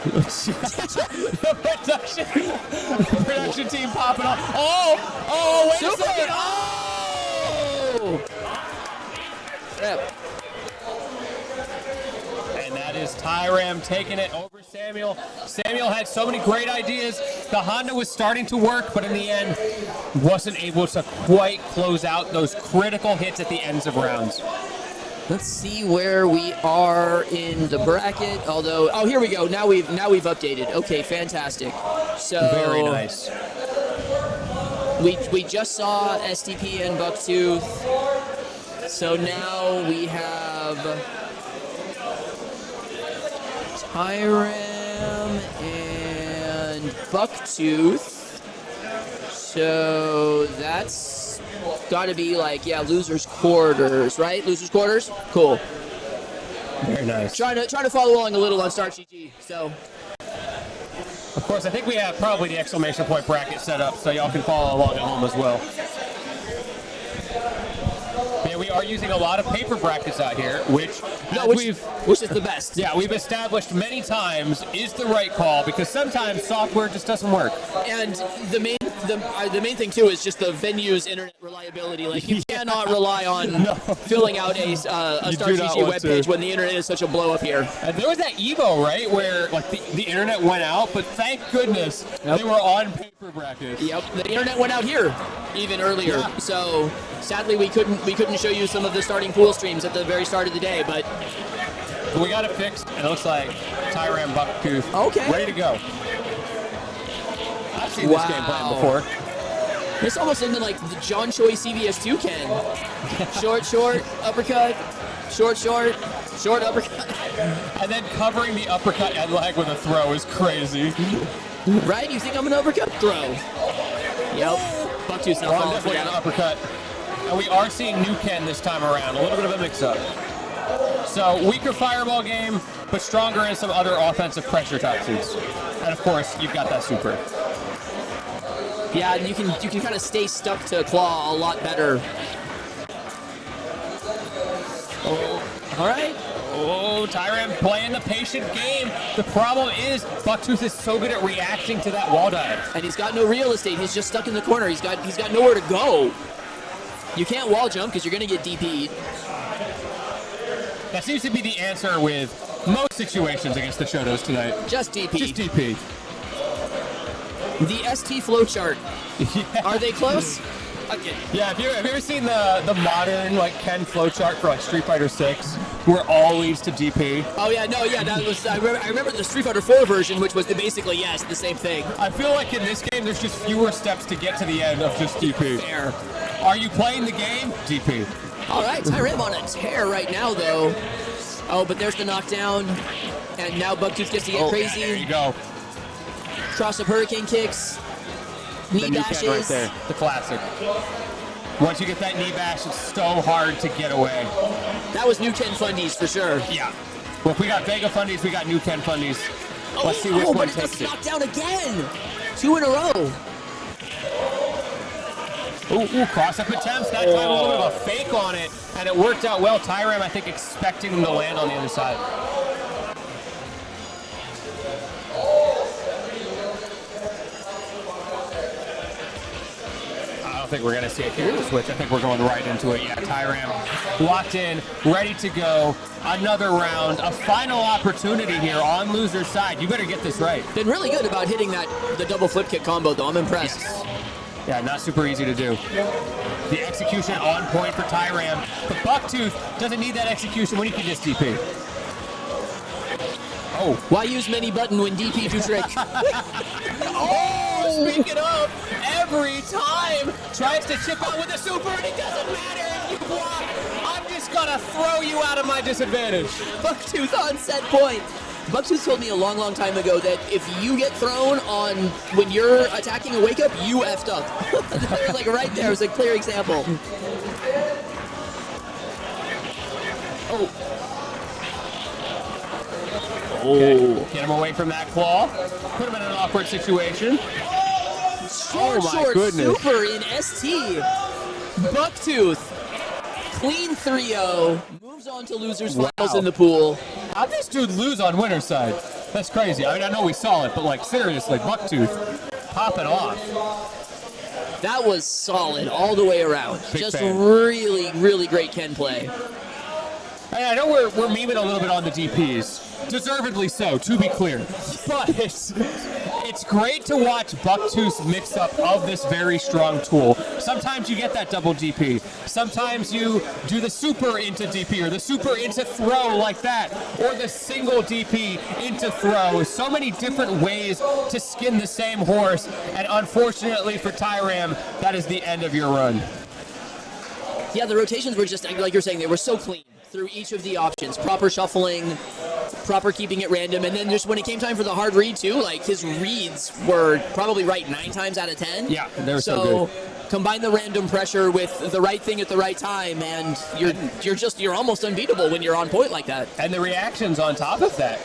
the production team popping off. Oh, wait a second. Oh! Yep. And that is Tyram taking it over Samuel. Samuel had so many great ideas. The Honda was starting to work, but in the end, wasn't able to quite close out those critical hits at the ends of rounds. Let's see where we are in the bracket. Although, oh, here we go. Now we've updated. Okay, fantastic. So very nice. We just saw STP and Bucktooth. So now we have Tyram and Bucktooth. So that's got to be like, yeah, losers quarters, right? Losers quarters? Cool. Very nice. Trying to follow along a little on Start GG. So, of course, I think we have probably the exclamation point bracket set up, so y'all can follow along at home as well. Yeah, we are using a lot of paper brackets out here, which is the best. Yeah, we've established many times is the right call because sometimes software just doesn't work. And the main thing too is just the venue's internet reliability. Like you cannot rely on filling out a Star GG webpage when the internet is such a blow up here. And there was that R.E.V.O, right, where like the internet went out, but thank goodness they were on paper brackets. Yep, the internet went out here even earlier. Yeah. So sadly we couldn't show you some of the starting pool streams at the very start of the day, but we got it fixed, and it looks like Tyram Bucktooth ready to go. I've seen this game plan before. This almost looked like the John Choi CVS2 can. Short, uppercut, short, uppercut. And then covering the uppercut and leg with a throw is crazy. Right? You think I'm an uppercut? Throw. Yep. Bucktooth's not falling for an uppercut. And we are seeing New Ken this time around. A little bit of a mix-up. So, weaker fireball game, but stronger in some other offensive pressure toxins. And of course, you've got that super. Yeah, and you can kind of stay stuck to claw a lot better. Oh, all right. Oh, Tyram playing the patient game. The problem is Bucktooth is so good at reacting to that wall dive. And he's got no real estate. He's just stuck in the corner. He's got nowhere to go. You can't wall jump because you're going to get DP'd. That seems to be the answer with most situations against the Shotos tonight. Just DP. Just DP. The ST flowchart. Yeah. Are they close? Okay. Yeah, have you ever seen the modern like Ken flowchart for like Street Fighter 6, where all leads to DP? Oh yeah, no, yeah, that was I remember the Street Fighter 4 version, which was basically the same thing. I feel like in this game there's just fewer steps to get to the end of just DP. Fair. Are you playing the game? DP. All right, Tyram on a tear right now though. Oh, but there's the knockdown, and now Bucktooth gets to get crazy. Yeah, there you go. Cross-up hurricane kicks. Knee bashes. Right there, the classic. Once you get that knee bash, it's so hard to get away. That was New Ken Fundies for sure. Yeah. Well, if we got Vega Fundies, we got New Ken Fundies. Let's see which one takes it. Knocked down again. 2 in a row. Ooh, cross-up attempts. That time a little bit of a fake on it, and it worked out well. Tyram, I think, expecting him to land on the other side. I don't think we're going to see a character switch. I think we're going right into it. Yeah, Tyram locked in, ready to go. Another round, a final opportunity here on loser's side. You better get this right. Been really good about hitting the double flip kick combo, though. I'm impressed. Yes. Yeah, not super easy to do. The execution on point for Tyram. But Bucktooth doesn't need that execution when he can just DP. Oh. Why use many button when DP do trick? Speaking of, every time tries to chip out with a super, and it doesn't matter if you block. I'm just gonna throw you out of my disadvantage. Bucktooth on set point. Bucktooth told me a long, long time ago that if you get thrown on when you're attacking a wake-up, you effed up. Like right there, it was a clear example. Okay. Get him away from that claw. Put him in an awkward situation. Short super in ST. Bucktooth. Clean 3-0. Moves on to losers finals in the pool. How'd this dude lose on winner's side? That's crazy. I mean, I know we saw it, but like seriously, Bucktooth popping off. That was solid all the way around. Big Just fan. really, really great Ken play. And I know we're memeing a little bit on the DPs, deservedly so, to be clear. But it's great to watch Bucktooth's mix-up of this very strong tool. Sometimes you get that double DP. Sometimes you do the super into DP, or the super into throw like that, or the single DP into throw. So many different ways to skin the same horse, and unfortunately for Tyram, that is the end of your run. Yeah, the rotations were just, like you're saying, they were so clean through each of the options. Proper shuffling, proper keeping it random, and then just when it came time for the hard read too, like his reads were probably right 9 times out of 10. Yeah, they were so good. Combine the random pressure with the right thing at the right time, and you're almost unbeatable when you're on point like that. And the reactions on top of that.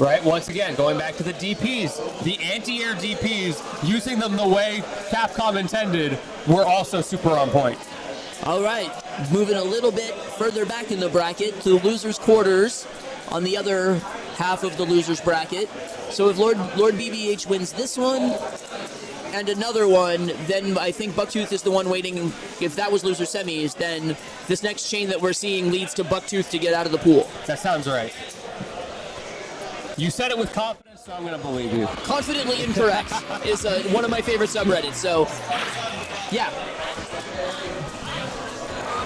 Right, once again, going back to the DPs, the anti-air DPs, using them the way Capcom intended, were also super on point. All right, moving a little bit further back in the bracket to the losers' quarters on the other half of the losers' bracket. So if LordBBH wins this one and another one, then I think Bucktooth is the one waiting. If that was loser semis, then this next chain that we're seeing leads to Bucktooth to get out of the pool. That sounds right. You said it with confidence, so I'm going to believe you. Confidently incorrect is one of my favorite subreddits, so yeah.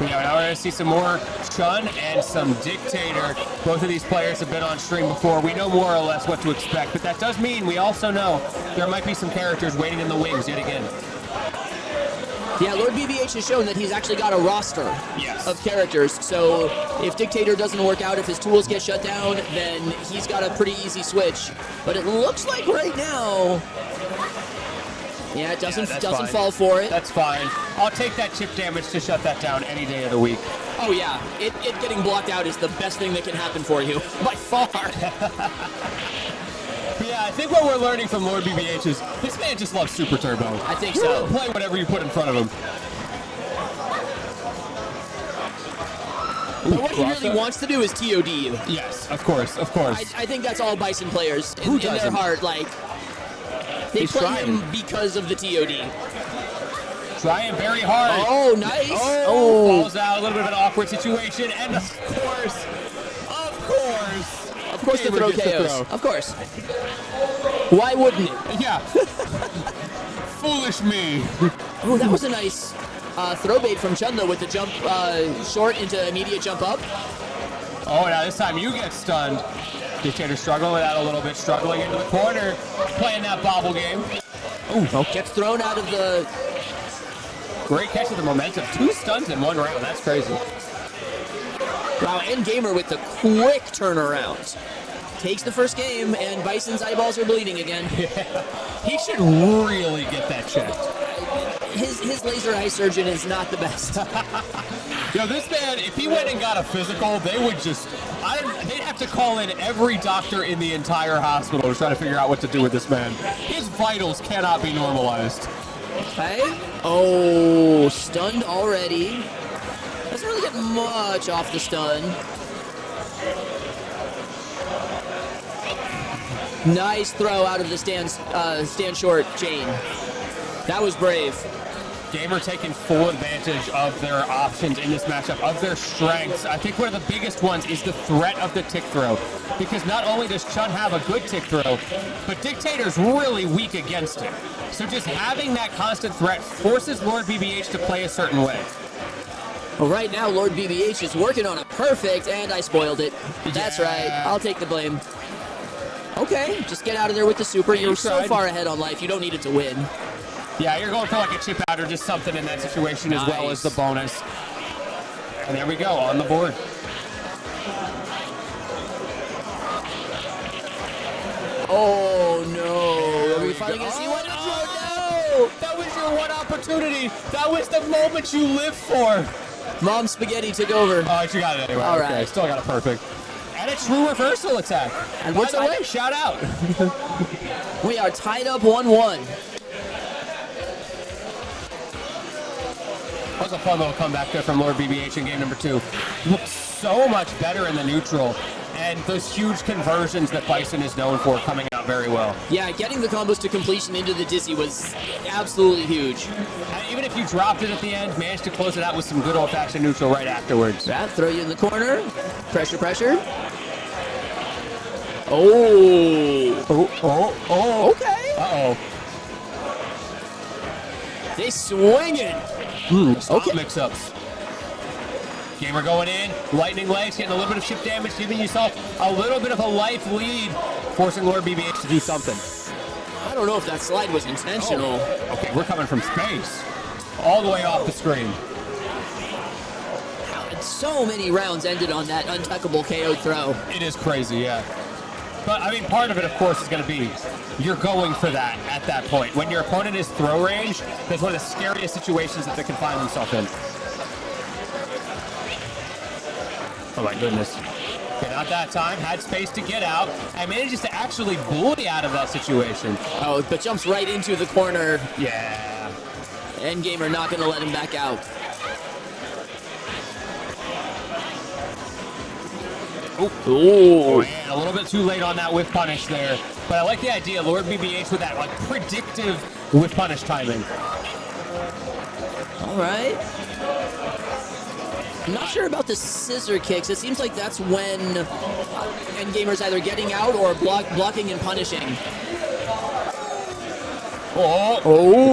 Yeah, now we're going to see some more Chun and some Dictator. Both of these players have been on stream before. We know more or less what to expect, but that does mean we also know there might be some characters waiting in the wings yet again. Yeah, LordBBH has shown that he's actually got a roster of characters. So if Dictator doesn't work out, if his tools get shut down, then he's got a pretty easy switch. But it looks like right now, yeah, it doesn't fall for it. That's fine. I'll take that chip damage to shut that down any day of the week. Oh yeah, it getting blocked out is the best thing that can happen for you, by far. Yeah, I think what we're learning from LordBBH is this man just loves Super Turbo. I think so. Play whatever you put in front of him. But what he really wants to do is TOD you. Yes, of course, of course. I think that's all Bison players in their heart. Like, they play him because of the TOD. Trying very hard. Oh, nice. Oh, falls out. A little bit of an awkward situation. And of course, the throw KOs. Of course. Why wouldn't it? Yeah. Foolish me. Oh, that was a nice throw bait from Chun, though, with the jump short into immediate jump up. Oh, now this time you get stunned. Dictator struggling with that a little bit, struggling into the corner, playing that bobble game. Ooh, gets thrown out of the... Great catch with the momentum. 2 stuns in 1 round. That's crazy. Wow, and Gamer with the quick turnaround. Takes the first game, and Bison's eyeballs are bleeding again. Yeah. He should really get that checked. His laser eye surgeon is not the best. Yo, this man, if he went and got a physical, they would just... they'd have to call in every doctor in the entire hospital to try to figure out what to do with this man. His vitals cannot be normalized. Okay. Oh, stunned already. Doesn't really get much off the stun. Nice throw out of the stand short chain. That was brave. Gamer taking full advantage of their options in this matchup, of their strengths. I think one of the biggest ones is the threat of the tick throw. Because not only does Chun have a good tick throw, but Dictator's really weak against it. So just having that constant threat forces LordBBH to play a certain way. Well, right now, LordBBH is working on a perfect, and I spoiled it. That's right. I'll take the blame. Okay, just get out of there with the super. You're so far ahead on life, you don't need it to win. Yeah, you're going for like a chip out or just something in that situation as well as the bonus. And there we go, on the board. Oh, no. Are we finally going to see one? Oh, no! That was your one opportunity. That was the moment you lived for. Mom Spaghetti took over. Oh, you got it anyway. All okay, right. still got it perfect. And a true reversal attack. And what's By the away? way, shout out. We are tied up 1-1. That was a fun little comeback there from LordBBH in game number 2. Looked so much better in the neutral, and those huge conversions that Bison is known for coming out very well. Yeah, getting the combos to completion into the dizzy was absolutely huge. And even if you dropped it at the end, managed to close it out with some good old-fashioned neutral right afterwards. That throw you in the corner. Pressure, pressure. Oh. Okay. Uh-oh. They swinging. Okay. Mix-ups. Gamer going in, lightning legs, getting a little bit of ship damage, giving yourself a little bit of a life lead, forcing LordBBH to do something. I don't know if that slide was intentional. Oh. Okay, we're coming from space. All the way off the screen. So many rounds ended on that untuckable KO throw. It is crazy, yeah. But, I mean, part of it, of course, is going to be you're going for that at that point. When your opponent is throw range, that's one of the scariest situations that they can find themselves in. Oh, my goodness. Okay, not that time. Had space to get out. And manages to actually bully out of that situation. Oh, but jumps right into the corner. Yeah. Endgamer not going to let him back out. Oh, man, a little bit too late on that whiff punish there. But I like the idea, LordBBH with that like predictive whiff punish timing. All right. I'm not sure about the scissor kicks. It seems like that's when Endgamer's either getting out or blocking and punishing. Oh,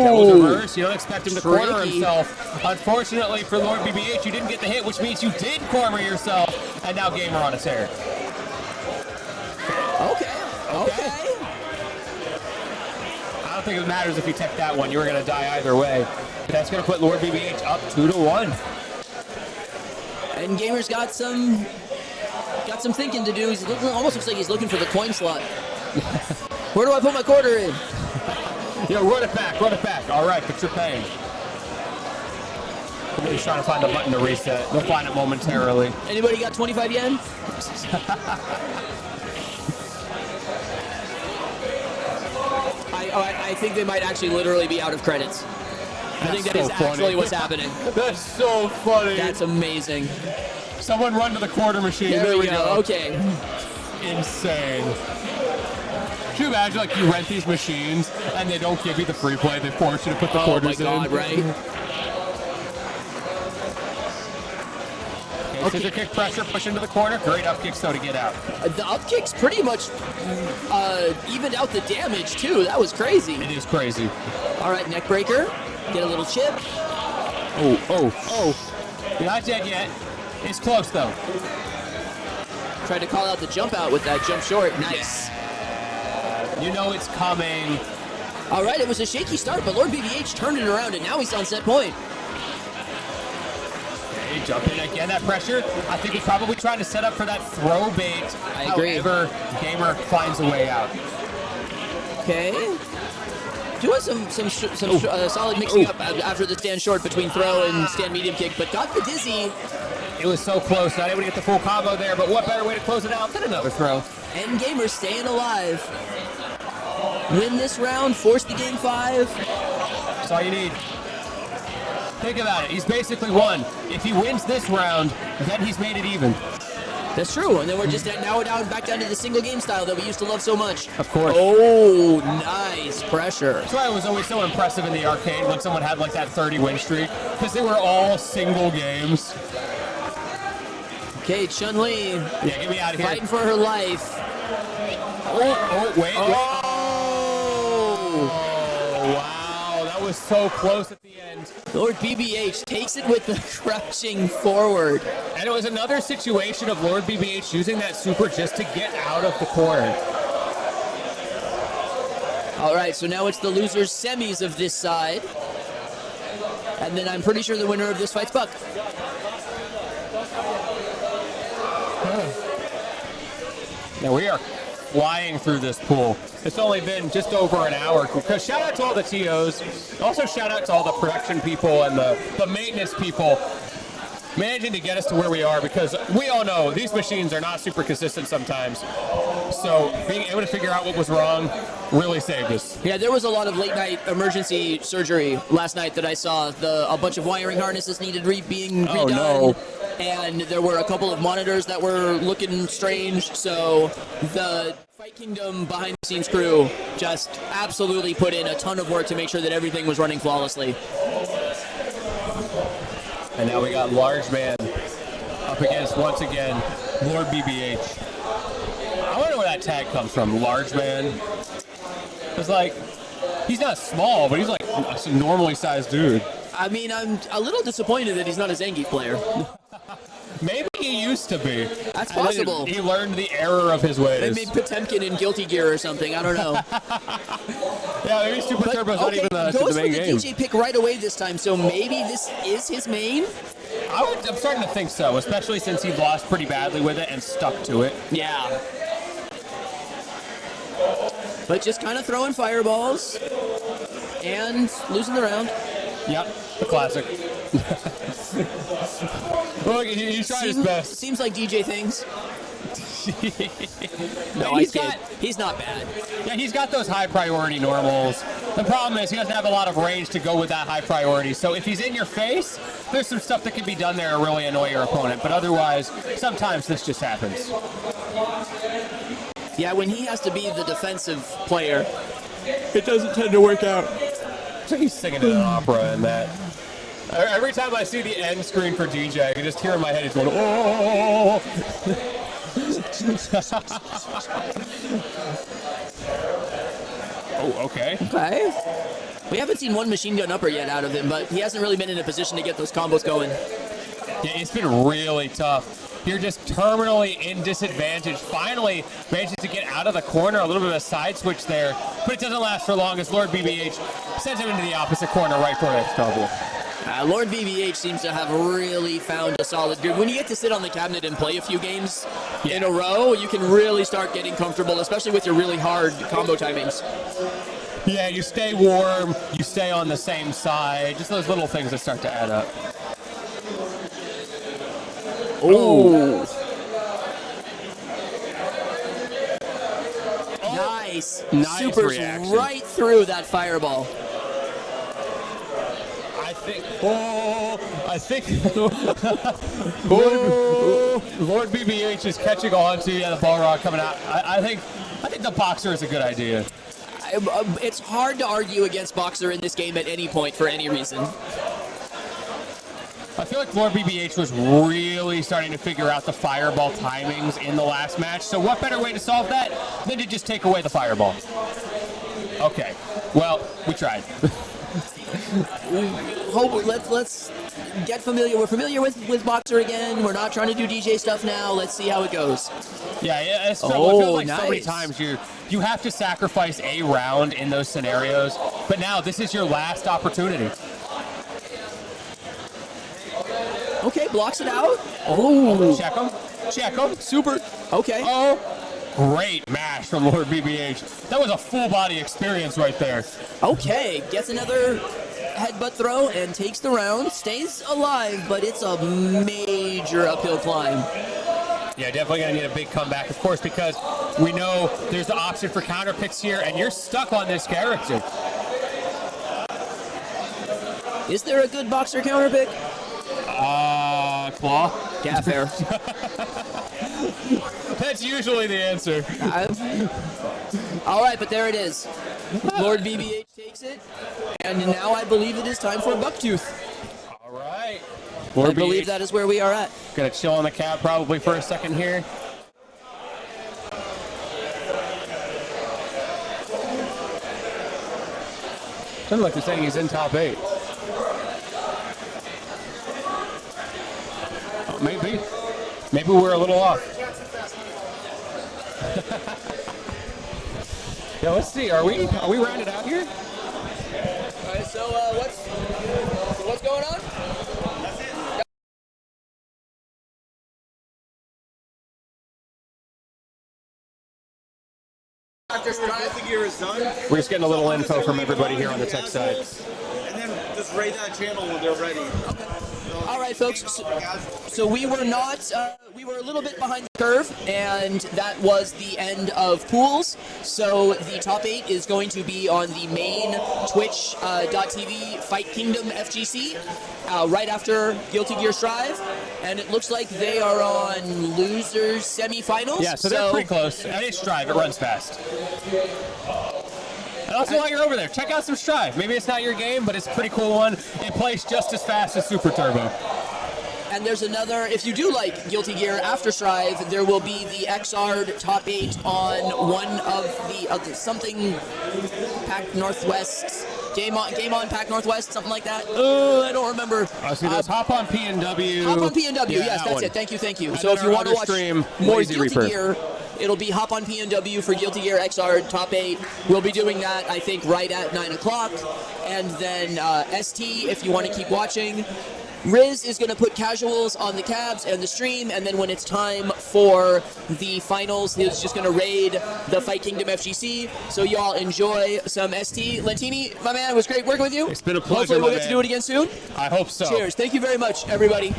that was reverse. You don't expect him to corner himself. Unfortunately for LordBBH, you didn't get the hit, which means you did corner yourself. And now Gamer on his hair. Okay. I don't think it matters if you tech that one. You were going to die either way. But that's going to put LordBBH up 2-1. And Gamer's got some thinking to do. He's almost looks like he's looking for the coin slot. Where do I put my quarter in? Yo, run it back. All right, but you're paying. He's trying to find the button to reset. They'll find it momentarily. Anybody got 25 yen? I think they might actually literally be out of credits. I think that is actually what's happening. That's so funny. That's amazing. Someone run to the quarter machine. There we go. Okay. Insane. Can you imagine, like, you rent these machines and they don't give you the free play, they force you to put the quarters in? Oh my god, right? Okay, scissor kick pressure, push into the corner. Great up kicks, though, to get out. The up kicks pretty much evened out the damage, too. That was crazy. It is crazy. All right, neck breaker. Get a little chip. Oh. You're not dead yet. It's close, though. Tried to call out the jump out with that jump short. Nice. You know it's coming. All right, it was a shaky start, but LordBBH turned it around, and now he's on set point. Okay, jump in again, that pressure. I think he's probably trying to set up for that throw bait. I agree. However, Gamer finds a way out. Okay. Doing some solid mixing up after the stand short between throw and stand medium kick, but got the dizzy. It was so close, not able to get the full combo there, but what better way to close it out than another throw? Endgamer staying alive. Win this round, force the game 5. That's all you need. Think about it. He's basically won. If he wins this round, then he's made it even. That's true, and then we're just now back down to the single game style that we used to love so much. Of course. Oh, nice pressure. That's why it was always so impressive in the arcade when someone had like that 30 win streak, because they were all single games. Okay, Chun-Li. Yeah, get me out of here. Fighting for her life. Wait. Oh, wow. That was so close at the end. LordBBH takes it with the crouching forward. And it was another situation of LordBBH using that super just to get out of the corner. All right, so now it's the losers semis of this side. And then I'm pretty sure the winner of this fight's Buck. Now we are flying through this pool. It's only been just over an hour. Because shout out to all the TOs. Also shout out to all the production people and the maintenance people. managing to get us to where we are, because we all know these machines are not super consistent sometimes. So being able to figure out what was wrong really saved us. Yeah, there was a lot of late night emergency surgery last night that I saw. A bunch of wiring harnesses needed being redone. Oh, no. And there were a couple of monitors that were looking strange. So the Fight Kingdom behind the scenes crew just absolutely put in a ton of work to make sure that everything was running flawlessly. And now we got Large Man up against, once again, LordBBH. I wonder where that tag comes from, Large Man. It's like, he's not small, but he's like a normally sized dude. I mean, I'm a little disappointed that he's not a Zangief player. Maybe he used to be. That's possible. He learned the error of his ways. They made Potemkin in Guilty Gear or something. I don't know. Yeah, maybe Super Turbo's not even the main game. Goes for the DJ pick right away this time, so maybe this is his main? I'm starting to think so, especially since he lost pretty badly with it and stuck to it. Yeah. But just kind of throwing fireballs and losing the round. Yep, the classic. Well, he's trying his best. Seems like DJ things. No, he's not bad. Yeah, he's got those high priority normals. The problem is he doesn't have a lot of range to go with that high priority. So if he's in your face, there's some stuff that can be done there to really annoy your opponent. But otherwise, sometimes this just happens. Yeah, when he has to be the defensive player, it doesn't tend to work out. So he's singing an opera in that. Every time I see the end screen for DJ, I can just hear in my head he's going, oh. Oh, okay. Okay. We haven't seen one machine gun upper yet out of him, but he hasn't really been in a position to get those combos going. Yeah, it's been really tough. You're just terminally in disadvantage. Finally manages to get out of the corner, a little bit of a side switch there, but it doesn't last for long as LordBBH sends him into the opposite corner right for that double. LordBBH seems to have really found a solid groove. When you get to sit on the cabinet and play a few games in a row, you can really start getting comfortable, especially with your really hard combo timings. Yeah, you stay warm, you stay on the same side, just those little things that start to add up. Oh. Nice. Supers reaction. Right through that fireball. I think LordBBH is catching on to the ball rock coming out. I think the boxer is a good idea. It's hard to argue against boxer in this game at any point for any reason. I feel like LordBBH was really starting to figure out the fireball timings in the last match. So what better way to solve that than to just take away the fireball? Okay, well, we tried. Let's get familiar. We're familiar with boxer again. We're not trying to do DJ stuff now. Let's see how it goes. Yeah, it's I feel like nice. So many times you have to sacrifice a round in those scenarios, but now this is your last opportunity. Okay, blocks it out. Oh, check him, super. Okay. Oh, great mash from LordBBH. That was a full body experience right there. Okay, gets another headbutt throw and takes the round. Stays alive, but it's a major uphill climb. Yeah, definitely going to need a big comeback, of course, because we know there's the option for counter picks here, and you're stuck on this character. Is there a good boxer counter pick? Claw? Yeah, fair. That's usually the answer. All right, but there it is. LordBBH takes it, and now I believe it is time for Bucktooth. All right. I believe that is where we are at. Gonna chill on the cab probably for a second here. Doesn't look like they're saying he's in top 8. Oh, maybe. Maybe we're a little off. Yeah, let's see. Are we rounded out here? All right. So what's going on? That's it. After the gear is done, We're just getting a little info from everybody here on the tech side. and then just raid that channel when they're ready. All right, folks. So we were not. We were a little bit behind the curve, and that was the end of pools. So the top 8 is going to be on the main Twitch.tv Fight Kingdom FGC right after Guilty Gear Strive, and it looks like they are on losers semifinals. Yeah, so they're pretty close. And it's Strive. It runs fast. And also, while you're over there, check out some Strive. Maybe it's not your game, but it's a pretty cool one. It plays just as fast as Super Turbo. And there's another, if you do like Guilty Gear after Strive, there will be the XR top 8 on one of the something Pac Northwest, Game on Pac Northwest, something like that. I don't remember. See, there's Hop on PNW. Hop on PNW, yes, that's it. Thank you. And so if you want to watch stream, more Lazy Guilty Reaper. Gear, it'll be Hop on PNW for Guilty Gear XR top 8. We'll be doing that, I think, right at 9 o'clock. And then ST, if you want to keep watching. Riz is going to put casuals on the cabs and the stream, and then when it's time for the finals, he's just going to raid the Fight Kingdom FGC. So y'all enjoy some ST. Lentini, my man, it was great working with you. It's been a pleasure, Hopefully we'll my get to man. do it again soon. I hope so. Cheers. Thank you very much, everybody.